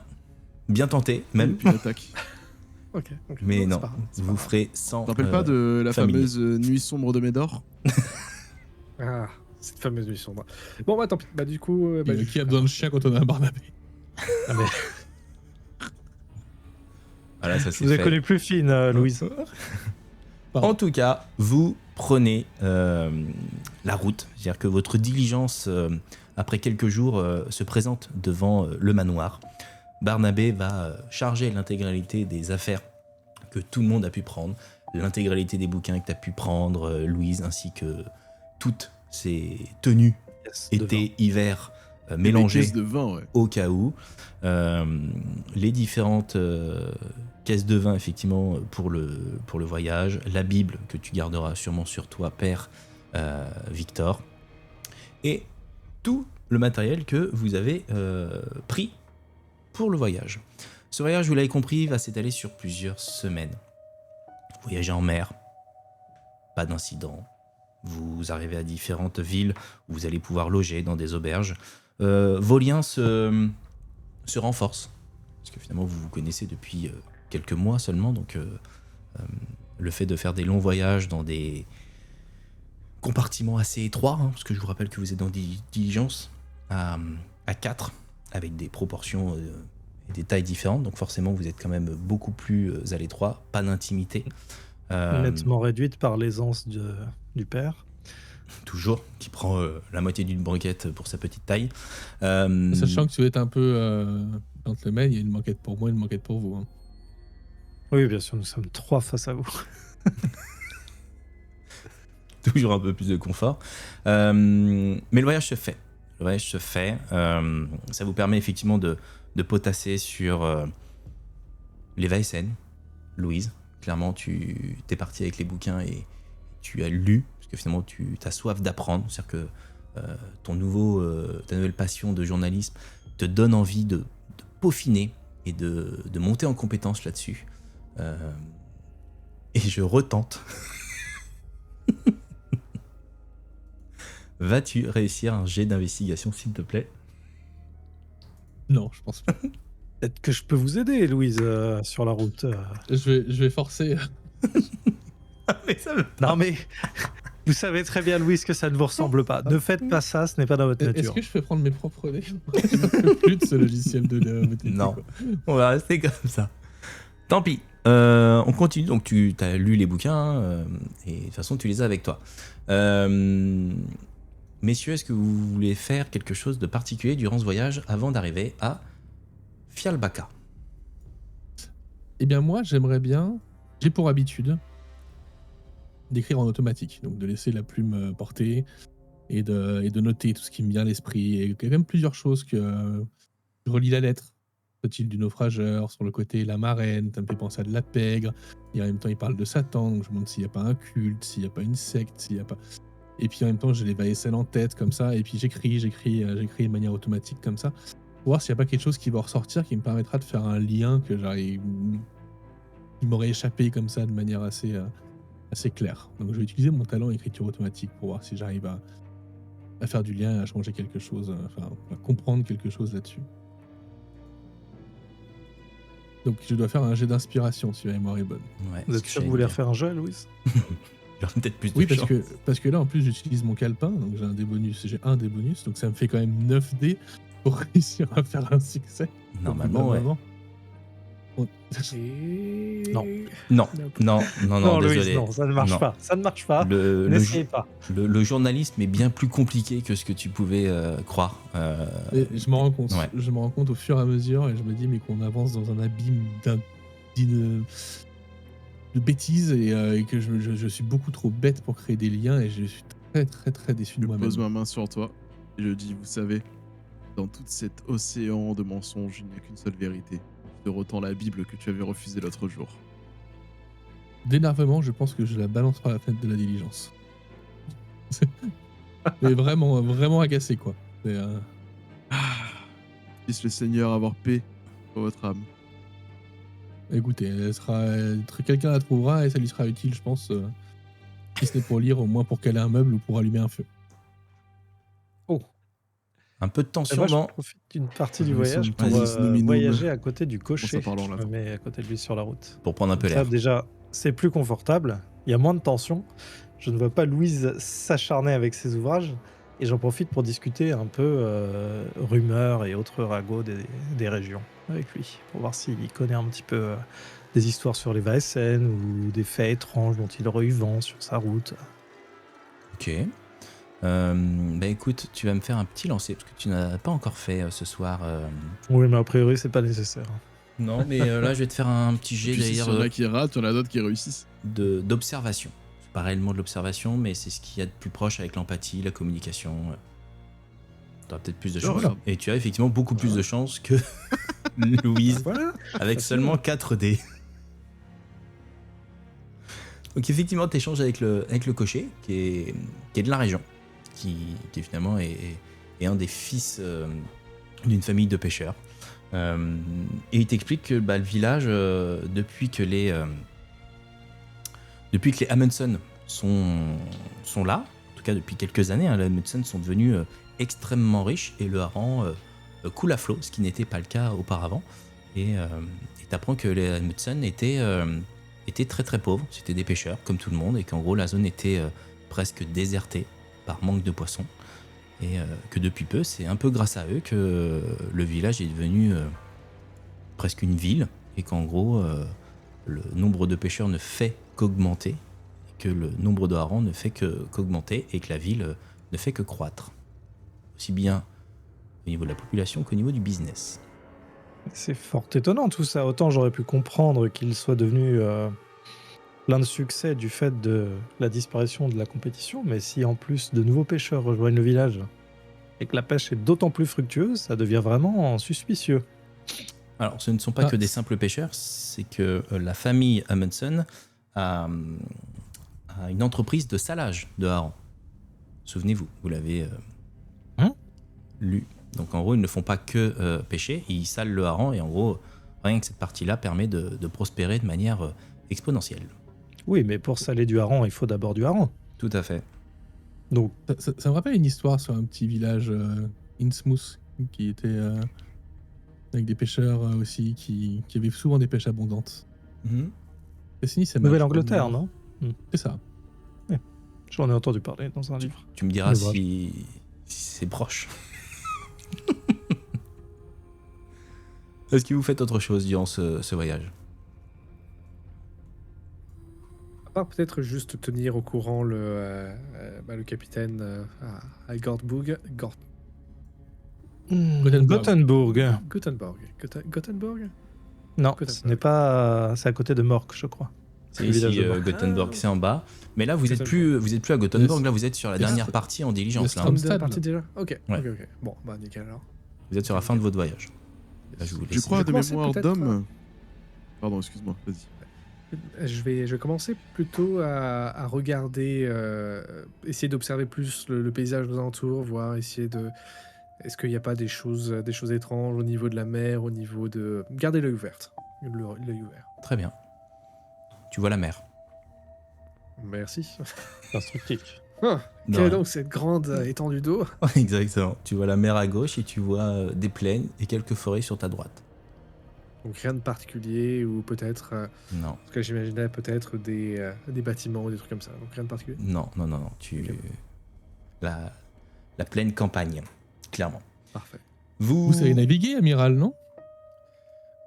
Bien tenté, même. Puis l'attaque. Ok. Mais c'est non, pas grave, c'est vous pas ferez sans. Tu te rappelles pas de la famille. fameuse nuit sombre de Médor? grave. Ah, cette fameuse nuit sombre. Bon, bah tant pis. Bah, du coup. Bah, je qui a ferai besoin de chien quand on a un Barnabé? Voilà, ça Je c'est vous ai fait. connu plus fine, Louise. En tout cas, vous prenez la route. C'est-à-dire que votre diligence, après quelques jours, se présente devant le manoir. Barnabé va charger l'intégralité des affaires que tout le monde a pu prendre, l'intégralité des bouquins que tu as pu prendre, Louise, ainsi que toutes ces tenues Yes, été, hiver, Des mélangées caisses de vin, ouais. au cas où. Les différentes caisses de vin, effectivement, pour le voyage. La Bible que tu garderas sûrement sur toi, Père Victor. Et tout le matériel que vous avez pris pour le voyage. Ce voyage, vous l'avez compris, va s'étaler sur plusieurs semaines. Voyager en mer, pas d'incident. Vous arrivez à différentes villes où vous allez pouvoir loger dans des auberges. Vos liens se renforcent. Parce que finalement, vous vous connaissez depuis quelques mois seulement. Donc, le fait de faire des longs voyages dans des compartiments assez étroits, hein, parce que je vous rappelle que vous êtes dans des diligences à 4, avec des proportions et des tailles différentes. Donc, forcément, vous êtes quand même beaucoup plus à l'étroit. Pas d'intimité. Nettement réduite par l'aisance du père. Toujours, qui prend la moitié d'une banquette pour sa petite taille. Sachant que tu vas être un peu gentleman, il y a une banquette pour moi et une banquette pour vous. Hein. Oui, bien sûr, nous sommes 3 face à vous. Toujours un peu plus de confort. Mais le voyage se fait. Le voyage se fait. Ça vous permet effectivement de potasser sur les Vaesen. Louise, clairement, tu t'es parti avec les bouquins et tu as lu, parce que finalement, tu as soif d'apprendre. C'est-à-dire que ta nouvelle passion de journalisme te donne envie de peaufiner et de monter en compétence là-dessus. Et je retente. Vas-tu réussir un jet d'investigation, s'il te plaît? Non, je pense pas. Peut-être que je peux vous aider, Louise, sur la route. Je vais forcer. Mais ça me... Non, mais vous savez très bien, Louise, que ça ne vous ressemble pas. Ne faites pas ça, ce n'est pas dans votre Est-ce nature. que je peux prendre mes propres dés? Je ne peux plus de ce logiciel de VTT, Non. quoi. On va rester comme ça. Tant pis. On continue. Donc, tu as lu les bouquins et de toute façon, tu les as avec toi. Messieurs, est-ce que vous voulez faire quelque chose de particulier durant ce voyage avant d'arriver à Fialbaka? Eh bien, moi, j'aimerais bien. J'ai pour habitude d'écrire en automatique, donc de laisser la plume porter et de noter tout ce qui me vient à l'esprit. Et il y a quand même plusieurs choses que je relis la lettre. Soit-il du naufrageur, sur le côté la marraine, ça me fait penser à de la pègre. Et en même temps, il parle de Satan, donc je me demande s'il n'y a pas un culte, s'il n'y a pas une secte, s'il n'y a pas. Et puis en même temps, j'ai les Vaesen en tête comme ça, et puis j'écris de manière automatique comme ça. voir s'il n'y a pas quelque chose qui va ressortir qui me permettra de faire un lien qui m'aurait échappé comme ça de manière assez claire. Donc je vais utiliser mon talent écriture automatique pour voir si j'arrive à faire du lien, à changer quelque chose, à comprendre quelque chose là-dessus. Donc je dois faire un jet d'inspiration si ma mémoire est bonne. Ouais, Vous ce êtes que sûr que j'allais vous voulez dire. refaire un jeu, Louise? J'aurais peut-être plus de Oui, chance. parce que là en plus j'utilise mon calepin, donc j'ai un des bonus, donc ça me fait quand même 9 dés pour réussir à faire un succès. Normalement, ouais. Bon. Et... Non. Non, Non, Louise, désolé. non, ça ne marche Non. pas. Ça ne marche pas. Le, le, N'essayez pas. le journalisme est bien plus compliqué que ce que tu pouvais croire. Et je me rends compte. Ouais. Je me rends compte au fur et à mesure et je me dis mais qu'on avance dans un abîme de bêtises et que je suis beaucoup trop bête pour créer des liens et je suis très très très déçu de Je moi-même. pose ma main sur toi et je dis, vous savez, dans tout cet océan de mensonges, il n'y a qu'une seule vérité. Je te retends la Bible que tu avais refusée l'autre jour. D'énervement, je pense que je la balance par la fenêtre de la diligence. Mais vraiment, vraiment agacé quoi. C'est, Puisse le Seigneur avoir paix pour votre âme. écoutez, quelqu'un la trouvera et ça lui sera utile, je pense. Si ce n'est pour lire, au moins pour caler un meuble ou pour allumer un feu. Un peu de Et tension moi, je dans. profite d'une partie du Nous voyage sommes pour tous nominum. voyager à côté du En cocher. s'en parlant, Je là. me mets à côté de lui sur la route. Pour prendre un peu Comme ça, l'air. déjà, c'est plus confortable. Il y a moins de tension. Je ne vois pas Louise s'acharner avec ses ouvrages. Et j'en profite pour discuter un peu rumeurs et autres ragots des régions avec lui. Pour voir s'il connaît un petit peu des histoires sur les Vaesen ou des faits étranges dont il aurait eu vent sur sa route. Ok. Bah écoute, tu vas me faire un petit lancer parce que tu n'as pas encore fait ce soir. Oui, mais a priori, c'est pas nécessaire. Non, mais là je vais te faire un petit jet Et puis, s'il y en d'ailleurs a qui ratent, il y en a d'autres qui réussissent. d'observation. C'est pas réellement de l'observation, mais c'est ce qu'il y a de plus proche avec l'empathie, la communication. Tu auras peut-être plus de Je chance. regarde. Et tu as effectivement beaucoup plus de chance que Louise Voilà. avec seulement 4 dés. Donc effectivement, tu échanges avec le cocher qui est de la région, qui finalement est un des fils d'une famille de pêcheurs. Et il t'explique que le village, depuis que les Amundsen sont là, en tout cas depuis quelques années, les Amundsen sont devenus extrêmement riches et le hareng coule à flot, ce qui n'était pas le cas auparavant. Et t'apprends que les Amundsen étaient très très pauvres, c'était des pêcheurs comme tout le monde, et qu'en gros la zone était presque désertée par manque de poissons. Et que depuis peu, c'est un peu grâce à eux que le village est devenu presque une ville, et qu'en gros, le nombre de pêcheurs ne fait qu'augmenter, et que le nombre de harengs ne fait qu'augmenter, et que la ville ne fait que croître. Aussi bien au niveau de la population qu'au niveau du business. C'est fort étonnant tout ça. Autant j'aurais pu comprendre qu'il soit devenu plein de succès du fait de la disparition de la compétition, mais si en plus de nouveaux pêcheurs rejoignent le village et que la pêche est d'autant plus fructueuse, ça devient vraiment suspicieux. Alors, ce ne sont pas que des simples pêcheurs, c'est que la famille Amundsen a une entreprise de salage de harengs. Souvenez-vous, vous l'avez lu. Donc en gros, ils ne font pas que pêcher, ils salent le hareng, et en gros, rien que cette partie-là permet de prospérer de manière exponentielle. Oui, mais pour saler du hareng, il faut d'abord du hareng. Tout à fait. Donc, Ça me rappelle une histoire sur un petit village Innsmouth qui était avec des pêcheurs aussi qui avaient souvent des pêches abondantes. Cassini, c'est Nouvelle-Angleterre, non? C'est ça. J'en ai entendu parler dans un livre. Tu me diras Ouvrage. si c'est proche. Est-ce que vous faites autre chose durant ce voyage? À part peut-être juste tenir au courant le capitaine à Gothenburg. Gothenburg. Gothenburg. Non, Gothenburg. ce n'est pas... c'est à côté de Mork, je crois. C'est le village ici, de Mork. Gothenburg, c'est en bas. Mais là, vous êtes Gothenburg. plus à Gothenburg, Yes. là, vous êtes sur la Yes. dernière partie en diligence. Yes. Là. Comme Amsterdam. de partie déjà. Ok. Ouais. Ok. Bon, bah nickel alors. Vous êtes sur la fin de votre voyage. Là, je vous Je laisse. crois Je de commençais mémoire peut-être, d'homme. Pardon, excuse-moi, vas-y. Je vais commencer plutôt à regarder, essayer d'observer plus le paysage aux alentours, voir, essayer de Est-ce qu'il n'y a pas des choses étranges au niveau de la mer, au niveau de... Gardez l'œil ouvert. L'œil ouvert. Très bien. Tu vois la mer. Merci. Instructif. Ah, Non, quelle est rien. donc cette grande étendue d'eau? Exactement. Tu vois la mer à gauche et tu vois des plaines et quelques forêts sur ta droite. Donc rien de particulier, ou peut-être... Non, parce que j'imaginais peut-être des bâtiments ou des trucs comme ça. Donc rien de particulier. non. Ok. La pleine campagne, clairement. Parfait. Vous savez naviguer, amiral, non?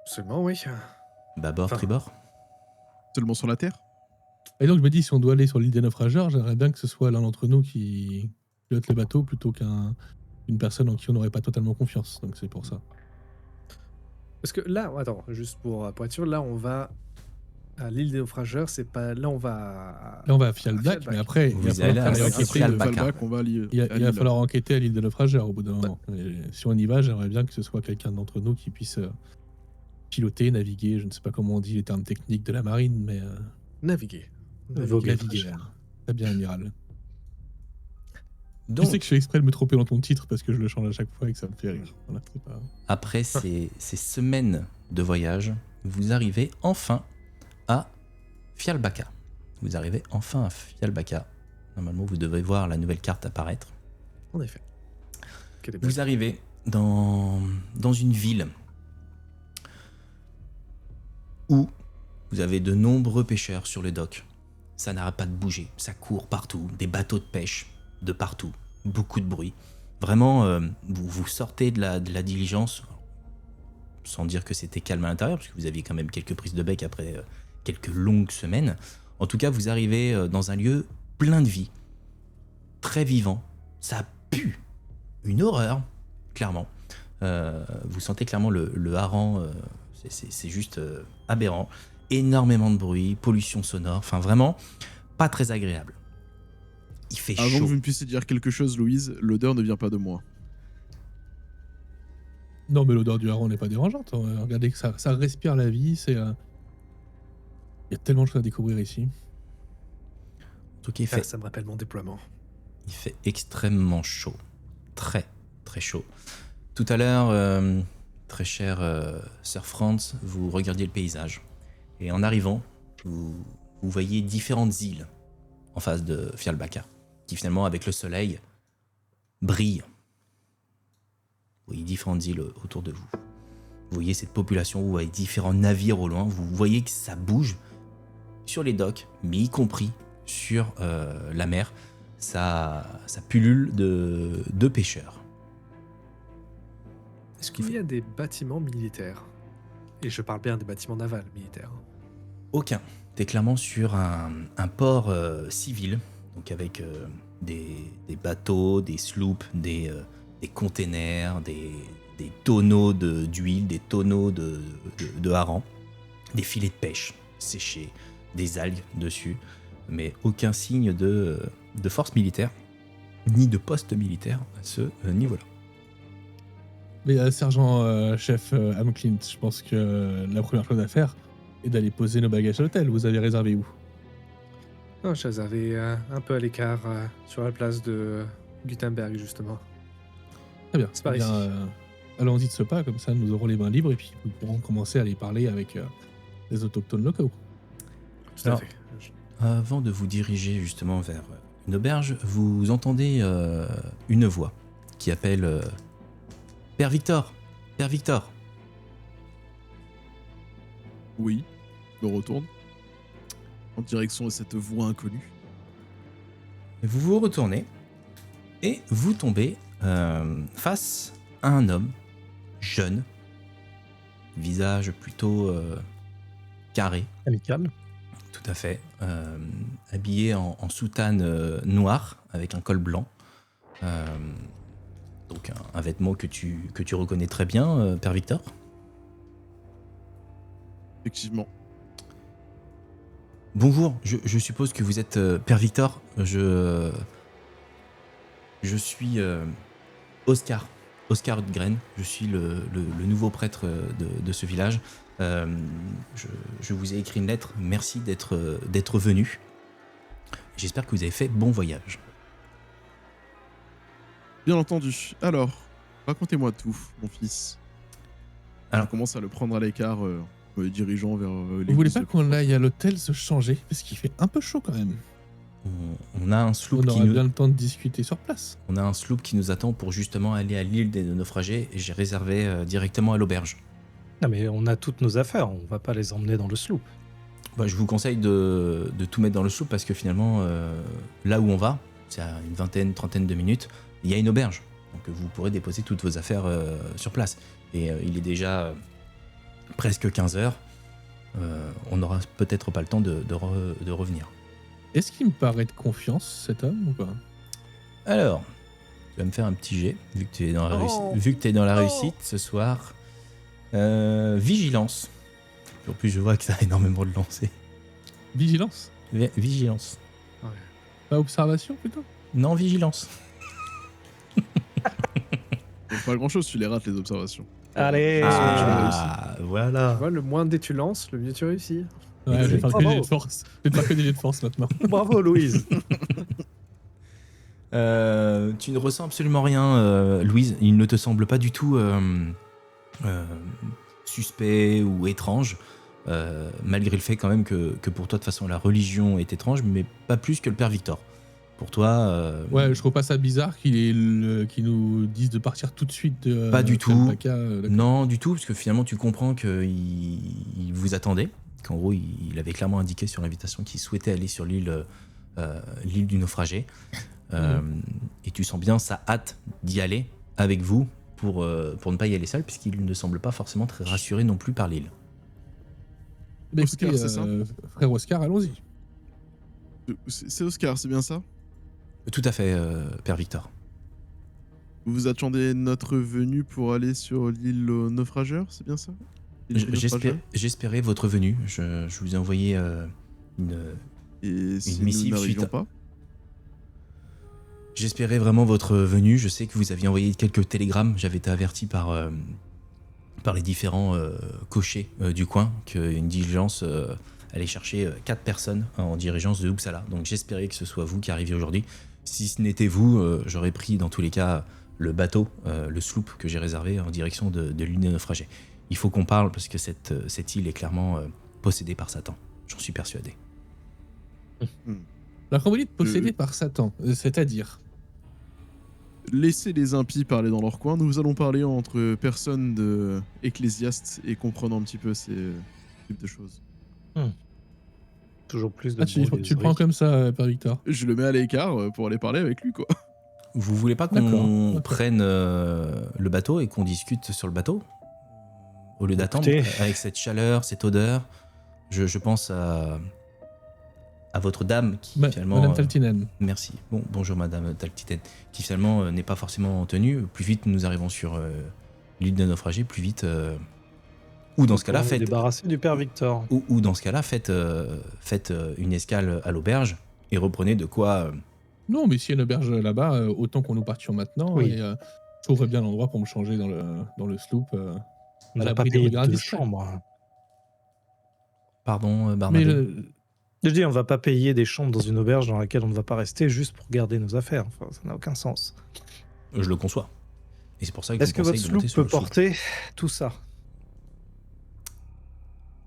Seulement, oui. Bâbord, Enfin, tribord. Seulement sur la Terre? Et donc je me dis, si on doit aller sur l'île des naufrageurs, j'aimerais bien que ce soit l'un d'entre nous qui pilote le bateau plutôt qu'une personne en qui on n'aurait pas totalement confiance. Donc c'est pour ça. Parce que là, attends, juste pour être sûr, là on va à l'île des naufrageurs, c'est pas... Là on va... Là, on va à Fialbac, Fialbac. mais après, Vous il va allez falloir à aller Fialbac. enquêter. Fialbac. Falbac, on va aller Il à va Lille. falloir enquêter à l'île des naufrageurs au bout d'un moment. Et si on y va, j'aimerais bien que ce soit quelqu'un d'entre nous qui puisse piloter, naviguer, je ne sais pas comment on dit les termes techniques de la marine, mais Naviguer. Voguer. naviguer. Très bien, amiral. Donc, Tu sais que je fais exprès de me tromper dans ton titre parce que je le change à chaque fois et que ça me fait rire. Voilà, c'est pas... après ces semaines de voyage, vous arrivez enfin à Fialbaca. Vous arrivez enfin à Fialbaca. Normalement, vous devrez voir la nouvelle carte apparaître. En effet. Quelle est belle. Vous arrivez dans une ville où vous avez de nombreux pêcheurs sur le dock. Ça n'arrête pas de bouger, ça court partout, des bateaux de pêche de partout, beaucoup de bruit. Vraiment, vous sortez de la diligence, sans dire que c'était calme à l'intérieur, parce que vous aviez quand même quelques prises de bec après quelques longues semaines. En tout cas, vous arrivez dans un lieu plein de vie, très vivant. Ça pue, une horreur, clairement. Vous sentez clairement le hareng, c'est juste aberrant. Énormément de bruit, pollution sonore, enfin vraiment pas très agréable. Il fait Avant que chaud. vous me puissiez dire quelque chose, Louise, l'odeur ne vient pas de moi. Non, mais l'odeur du hareng n'est pas dérangeante. Regardez que ça respire la vie. Il y a tellement de choses à découvrir ici. En tout cas, Ah, ça me rappelle mon déploiement. il fait extrêmement chaud. Très, très chaud. Tout à l'heure, très cher Sir Franz, vous regardiez le paysage. Et en arrivant, vous voyez différentes îles en face de Fialbaca, qui finalement, avec le soleil, brillent. Vous voyez différentes îles autour de vous. Vous voyez cette population, vous voyez différents navires au loin, vous voyez que ça bouge sur les docks, mais y compris sur la mer. Ça pullule de pêcheurs. Est-ce qu'il y a des bâtiments militaires? Et je parle bien des bâtiments navals militaires. Aucun. T'es clairement sur un port civil, donc avec des bateaux, des sloops, des containers, des tonneaux d'huile, des tonneaux de hareng, des filets de pêche séchés, des algues dessus, mais aucun signe de force militaire, ni de poste militaire à ce niveau-là. Mais sergent chef Amclint, je pense que la première chose à faire est d'aller poser nos bagages à l'hôtel. Vous avez réservé où? Non, je les avais un peu à l'écart sur la place de Gutenberg, justement. Très bien. C'est par Eh bien, ici. allons-y de ce pas, comme ça nous aurons les mains libres et puis nous pourrons commencer à aller parler avec les autochtones locaux. Tout à Alors, fait. Avant de vous diriger justement vers une auberge, vous entendez une voix qui appelle Père Victor, Père Victor. Oui, je me retourne. En direction de cette voix inconnue. Vous vous retournez et vous tombez face à un homme jeune, visage plutôt carré, Amical. tout à fait, habillé en soutane noire avec un col blanc. Donc un vêtement que tu reconnais très bien, Père Victor. Effectivement. Bonjour, je suppose que vous êtes Père Victor. Je suis Oscar Hudgren. Je suis le nouveau prêtre de ce village. Je vous ai écrit une lettre. Merci d'être venu. J'espère que vous avez fait bon voyage. Bien entendu. Alors, Racontez-moi tout, mon fils. Alors- Je commence à le prendre à l'écart, me dirigeant vers l'église. Vous voulez pas qu'on aille à l'hôtel se changer? Parce qu'il fait un peu chaud quand même. On a un sloop On qui aura nous... bien le temps de discuter sur place. On a un sloop qui nous attend pour justement aller à l'île des naufragés et j'ai réservé directement à l'auberge. Non, mais on a toutes nos affaires, on va pas les emmener dans le sloop. Bah, je vous conseille de tout mettre dans le sloop parce que finalement, là où on va, c'est à une vingtaine, trentaine de minutes, il y a une auberge. Donc vous pourrez déposer toutes vos affaires sur place. Et il est déjà presque 15 heures. On n'aura peut-être pas le temps de revenir. Est-ce qu'il me paraît de confiance, cet homme, ou pas? Alors, tu vas me faire un petit jet, vu que tu es dans la, Oh. vu que tu es dans la réussite ce soir. Vigilance. En plus, je vois que ça a énormément de lancers. Vigilance? Vigilance. Pas observation, plutôt? Non, vigilance. Donc, pas grand-chose, tu les rates, les observations. Allez Ah, voilà. Tu vois, le moins de dés tu lances, le mieux tu réussis. Ouais, je vais faire que des Bravo. jets de force. Je vais faire que des jets de force maintenant. Bravo, Louise. Tu ne ressens absolument rien, Louise. Il ne te semble pas du tout suspect ou étrange, malgré le fait quand même que pour toi, de toute façon, la religion est étrange, mais pas plus que le père Victor. Pour toi... Ouais, je trouve pas ça bizarre qu'il nous dise de partir tout de suite de Pas du tout. Kalpaka, d'accord. Non, du tout, parce que finalement, tu comprends qu'il vous attendait, qu'en gros, il avait clairement indiqué sur l'invitation qu'il souhaitait aller sur l'île du naufragé. Et tu sens bien sa hâte d'y aller avec vous pour ne pas y aller seul, puisqu'il ne semble pas forcément très rassuré non plus par l'île. Bah, Oscar, écoutez, c'est ça frère Oscar, allons-y. C'est Oscar, c'est bien ça? Tout à fait, père Victor. Vous attendez notre venue pour aller sur l'île aux naufrageurs, c'est bien ça? L'île des naufrageurs. J'espérais votre venue. Je vous ai envoyé une... Et si missive nous n'arrivions suite pas? J'espérais vraiment votre venue. Je sais que vous aviez envoyé quelques télégrammes. J'avais été averti par les différents cochers du coin qu'une diligence allait chercher 4 personnes en dirigeance de Uppsala. Donc j'espérais que ce soit vous qui arriviez aujourd'hui. Si ce n'était vous, j'aurais pris dans tous les cas le bateau, le sloop que j'ai réservé en direction de l'île des naufragés. Il faut qu'on parle parce que cette île est clairement possédée par Satan. J'en suis persuadé. Alors quand vous dites possédé par Satan, c'est-à-dire? Laissez les impies parler dans leur coin. Nous allons parler entre personnes ecclésiastes et comprendre un petit peu ces types de choses. Toujours plus de Ah, tu bruit le des prends oreilles. comme ça, Père Victor. Je le mets à l'écart pour aller parler avec lui, quoi. Vous voulez pas qu'on D'accord. prenne le bateau et qu'on discute sur le bateau au lieu d'attendre Écoutez. avec cette chaleur, cette odeur? Je pense à votre dame qui finalement... Madame Taltinen. Merci. Bonjour Madame Taltiten, qui finalement n'est pas forcément en tenue. Plus vite nous arrivons sur l'île des naufragés, plus vite... ou dans ce cas-là, Pour nous faites... débarrasser du père Victor. Ou dans ce cas-là, faites une escale à l'auberge et reprenez de quoi... Non, mais s'il y a une auberge là-bas, autant qu'on nous partions maintenant. Oui. Et, je trouverais bien l'endroit pour me changer dans le sloop. On à n'a pas l'abri des payé regards de discrets. chambre. Pardon, Mais Barnabé. Je dis, on va pas payer des chambres dans une auberge dans laquelle on ne va pas rester juste pour garder nos affaires. Enfin, ça n'a aucun sens. Je le conçois. Et c'est pour ça que Est-ce je que vous votre conseille de monter sloop sur peut le sloop. porter tout ça?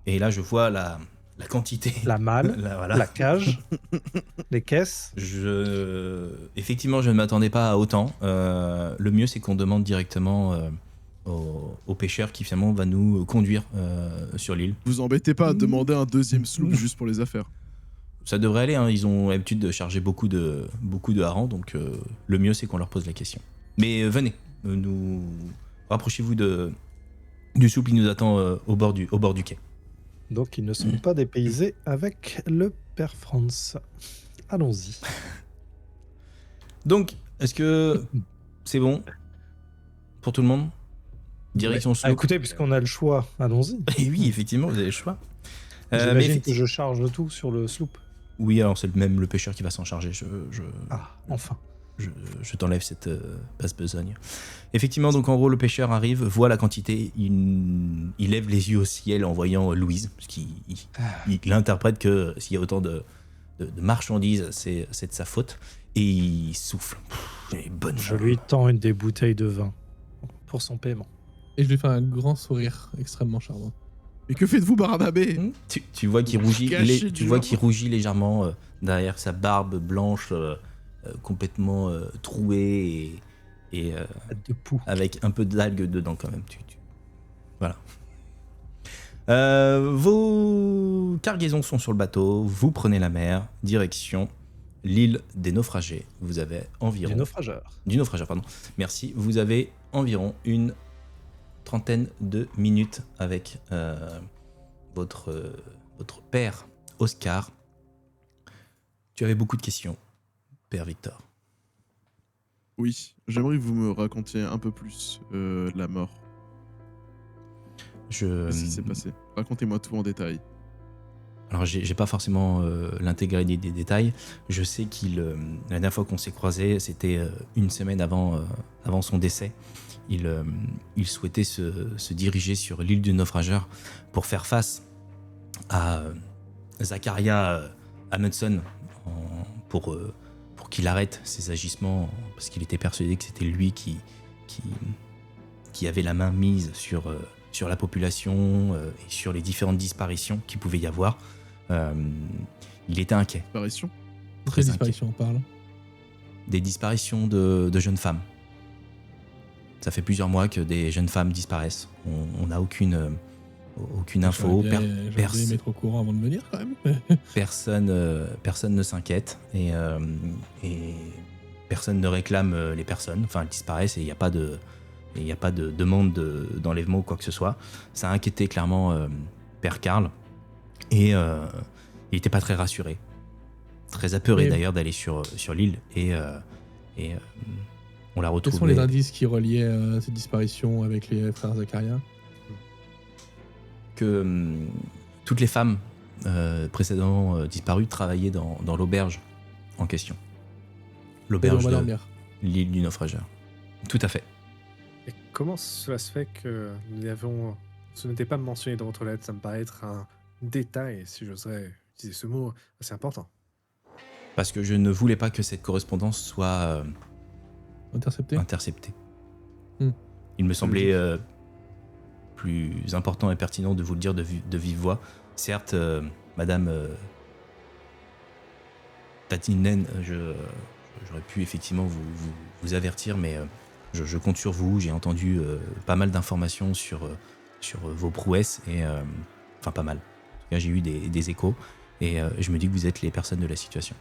Et là, je vois la quantité. La malle, Voilà. la cage, les caisses. Effectivement, je ne m'attendais pas à autant. Le mieux, c'est qu'on demande directement au pêcheur qui finalement va nous conduire sur l'île. Vous embêtez pas à demander un deuxième sloop juste pour les affaires. Ça devrait aller, hein. Ils ont l'habitude de charger beaucoup de harengs, donc le mieux, c'est qu'on leur pose la question. Mais venez, rapprochez-vous du sloop qui nous attend au bord du quai. Donc ils ne sont pas dépaysés avec le père Franz. Allons-y. Donc, est-ce que c'est bon pour tout le monde? Direction Ah, sloop. écoutez, puisqu'on a le choix, allons-y. Et oui, effectivement, vous avez le choix. J'imagine que je charge tout sur le sloop. Oui, alors c'est même le pêcheur qui va s'en charger. Ah, enfin. Je t'enlève cette basse besogne. Effectivement, donc en gros, le pêcheur arrive, voit la quantité, il lève les yeux au ciel en voyant Louise, parce qu'il interprète que s'il y a autant de marchandises, c'est de sa faute, et il souffle. Bonne Je lui tends une des bouteilles de vin. pour son paiement. Et je lui fais un grand sourire extrêmement charmant. Mais que faites-vous, Barnabé? Tu vois qu'il rougit, Caché tu dur. vois qu'il rougit légèrement derrière sa barbe blanche complètement trouée et Tête de poux. avec un peu d'algues dedans quand même. Voilà. Vos cargaisons sont sur le bateau, vous prenez la mer, direction l'île des naufragés. Vous avez environ... Du naufrageur. Du naufrageur, pardon. Merci. Vous avez environ une trentaine de minutes avec votre père Oscar. Tu avais beaucoup de questions, père Victor. Oui, j'aimerais que vous me racontiez un peu plus la mort. Qu'est-ce qui s'est passé? Racontez-moi tout en détail. Alors j'ai pas forcément l'intégralité des détails. Je sais la dernière fois qu'on s'est croisés, c'était une semaine avant son décès. Il souhaitait se diriger sur l'île du naufrageur pour faire face à Zachariah Amundsen pour qu'il arrête ses agissements, parce qu'il était persuadé que c'était lui qui avait la main mise sur la population et sur les différentes disparitions qu'il pouvait y avoir. Il était inquiet. Disparition? Très Quelle inquiet. disparition on parle? Des disparitions de jeunes femmes. Ça fait plusieurs mois que des jeunes femmes disparaissent. On n'a aucune info. J'aurais dû les mettre au courant avant de venir quand même. Personne ne s'inquiète et personne ne réclame les personnes. Enfin, elles disparaissent et il n'y a pas de demande d'enlèvement ou quoi que ce soit. Ça a inquiété clairement Père Karl et il n'était pas très rassuré. Très apeuré Et- d'ailleurs d'aller sur l'île et on l'a Quels sont retrouvé. les indices qui reliaient cette disparition avec les frères Zacharia? Que toutes les femmes précédemment disparues travaillaient dans l'auberge en question. Et on L'auberge va de dormir. l'île du naufrageur. Tout à fait. Et comment cela se fait que ce n'était pas mentionné dans votre lettre? Ça me paraît être un détail, si j'oserais utiliser ce mot, assez important. Parce que je ne voulais pas que cette correspondance soit Intercepté? interceptée. Hmm. Il me semblait plus important et pertinent de vous le dire de vive voix. Certes, Madame Tatinen, j'aurais pu effectivement vous avertir, mais je compte sur vous. J'ai entendu pas mal d'informations sur vos prouesses, et enfin pas mal. En tout cas, j'ai eu des échos, et je me dis que vous êtes les personnes de la situation.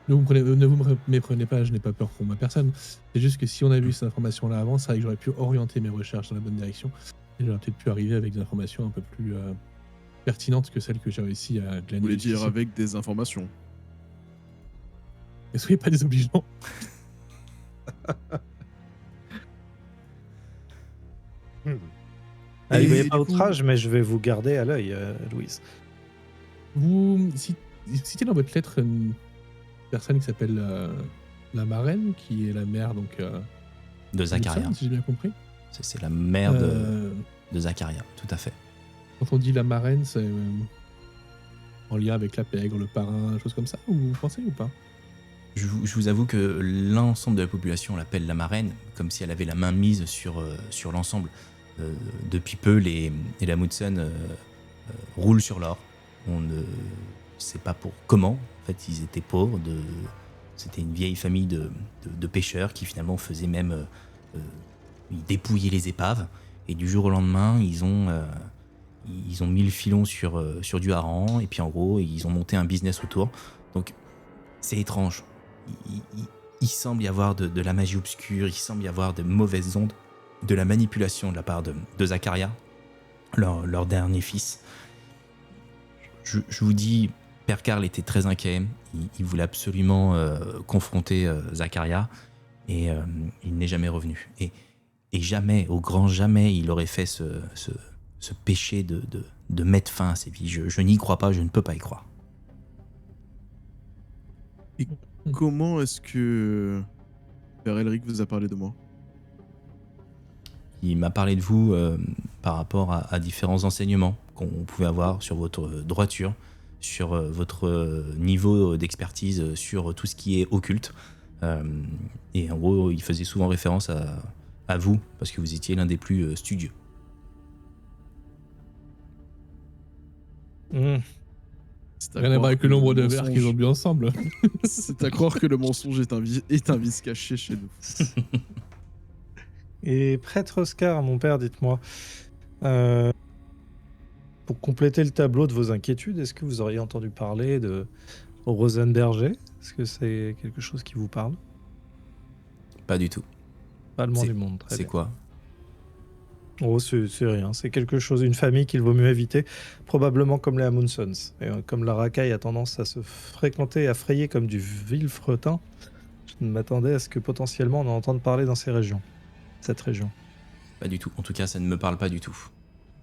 Ne vous méprenez pas, je n'ai pas peur pour ma personne. C'est juste que si on avait eu ces informations-là avant, c'est vrai que j'aurais pu orienter mes recherches dans la bonne direction. Et j'aurais peut-être pu arriver avec des informations un peu plus pertinentes que celles que j'ai réussi à glaner. Vous voulez dire jusqu'ici. avec des informations? Ne soyez pas désobligeants. Allez, Et vous n'avez du pas coup- outrage, mais je vais vous garder à l'œil, Louise. Vous citez dans votre lettre une personne qui s'appelle la marraine, qui est la mère donc De Zacharia. Amundsen, si j'ai bien compris. C'est la mère Euh, de Zacharia, tout à fait. Quand on dit la marraine, c'est en lien avec la pègre, le parrain, choses comme ça, ou vous pensez ou pas? Je vous avoue que l'ensemble de la population l'appelle la marraine, comme si elle avait la main mise sur l'ensemble. Depuis peu, les Amundsen roulent sur l'or. On ne sait pas pour comment. En fait, ils étaient pauvres. C'était une vieille famille de pêcheurs qui finalement faisaient même... ils dépouillaient les épaves. Et du jour au lendemain, ils ont mis le filon sur du hareng. Et puis en gros, ils ont monté un business autour. Donc, c'est étrange. Il semble y avoir de la magie obscure, il semble y avoir de mauvaises ondes, de la manipulation de la part de Zacharia, leur dernier fils. Je vous dis, Père Karl était très inquiet, il voulait absolument confronter Zacharia, et il n'est jamais revenu. Et jamais, au grand jamais, il aurait fait ce péché de mettre fin à ses vies. Je n'y crois pas, je ne peux pas y croire. Comment est-ce que Père Elric vous a parlé de moi? Il m'a parlé de vous par rapport à différents enseignements qu'on pouvait avoir sur votre droiture, sur votre niveau d'expertise, sur tout ce qui est occulte. Et en gros, il faisait souvent référence à À vous, parce que vous étiez l'un des plus studieux. C'est à Rien à croire voir avec que le nombre de verres mensonge- qu'ils ont bu ensemble. C'est à croire que le mensonge est un vice caché chez nous. Et prêtre Oscar, mon père, dites-moi, pour compléter le tableau de vos inquiétudes, est-ce que vous auriez entendu parler de Rosenberger? Est-ce que c'est quelque chose qui vous parle? Pas du tout. Pas le monde C'est- du monde, très C'est bien. quoi? Oh, c'est rien, c'est quelque chose, une famille qu'il vaut mieux éviter, probablement comme les Amundsons. Et comme la racaille a tendance à se fréquenter et à frayer comme du vil fretin, je m'attendais à ce que potentiellement on en entende parler dans cette région. Pas du tout. En tout cas, ça ne me parle pas du tout.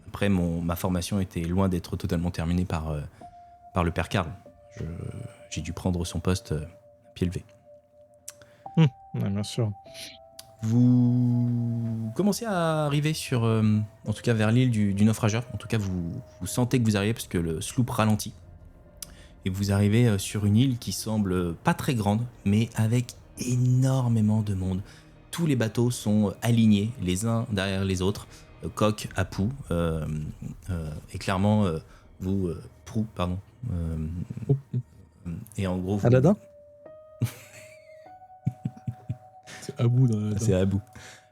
Après, ma formation était loin d'être totalement terminée par le père Karl. J'ai dû prendre son poste pied levé. Ouais, bien sûr. Vous commencez à arriver sur, en tout cas vers l'île du naufrageur. En tout cas, vous sentez que vous arrivez parce que le sloop ralentit. Et vous arrivez sur une île qui semble pas très grande, mais avec énormément de monde. Tous les bateaux sont alignés les uns derrière les autres, coque à poux. Et clairement, proue, pardon. Et en gros, Aladdin? C'est à bout dans la c'est à bout.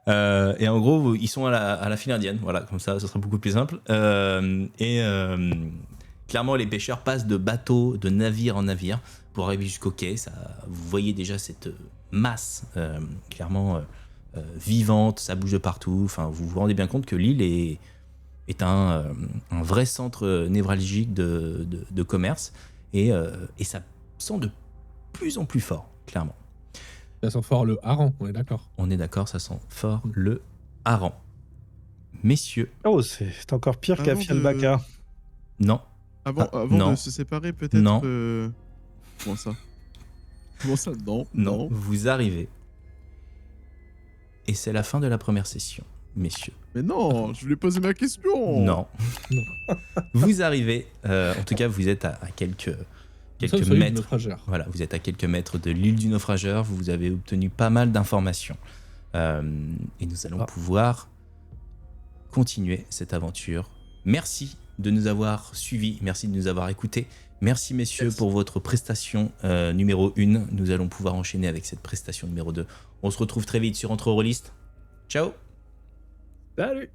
Et en gros, ils sont à la file indienne. Voilà, comme ça sera beaucoup plus simple. Clairement, les pêcheurs passent de bateau, de navire en navire pour arriver jusqu'au quai. Vous voyez déjà cette masse clairement vivante, ça bouge de partout. Enfin, vous vous rendez bien compte que l'île est un vrai centre névralgique de commerce et ça sent de plus en plus fort, clairement. Ça sent fort le hareng, on est d'accord. On est d'accord, ça sent fort le hareng. Messieurs, Oh, c'est encore pire qu'à Avant de- Fielbaka. non, Avant non. de se séparer, peut-être. Non. Comment ça? Comment ça? Non. non, vous arrivez. Et c'est la fin de la première session, messieurs. Mais non, je voulais poser ma question. Non. Non. Vous arrivez, en tout cas, vous êtes à quelques Nous sommes sur l'île du mètres. naufrageur. Voilà, vous êtes à quelques mètres de l'île du naufrageur. Vous avez obtenu pas mal d'informations. Et nous allons pouvoir continuer cette aventure. Merci de nous avoir suivis. Merci de nous avoir écoutés. Merci, messieurs, pour votre prestation numéro 1. Nous allons pouvoir enchaîner avec cette prestation numéro 2. On se retrouve très vite sur Entre Rollistes. Ciao! Salut!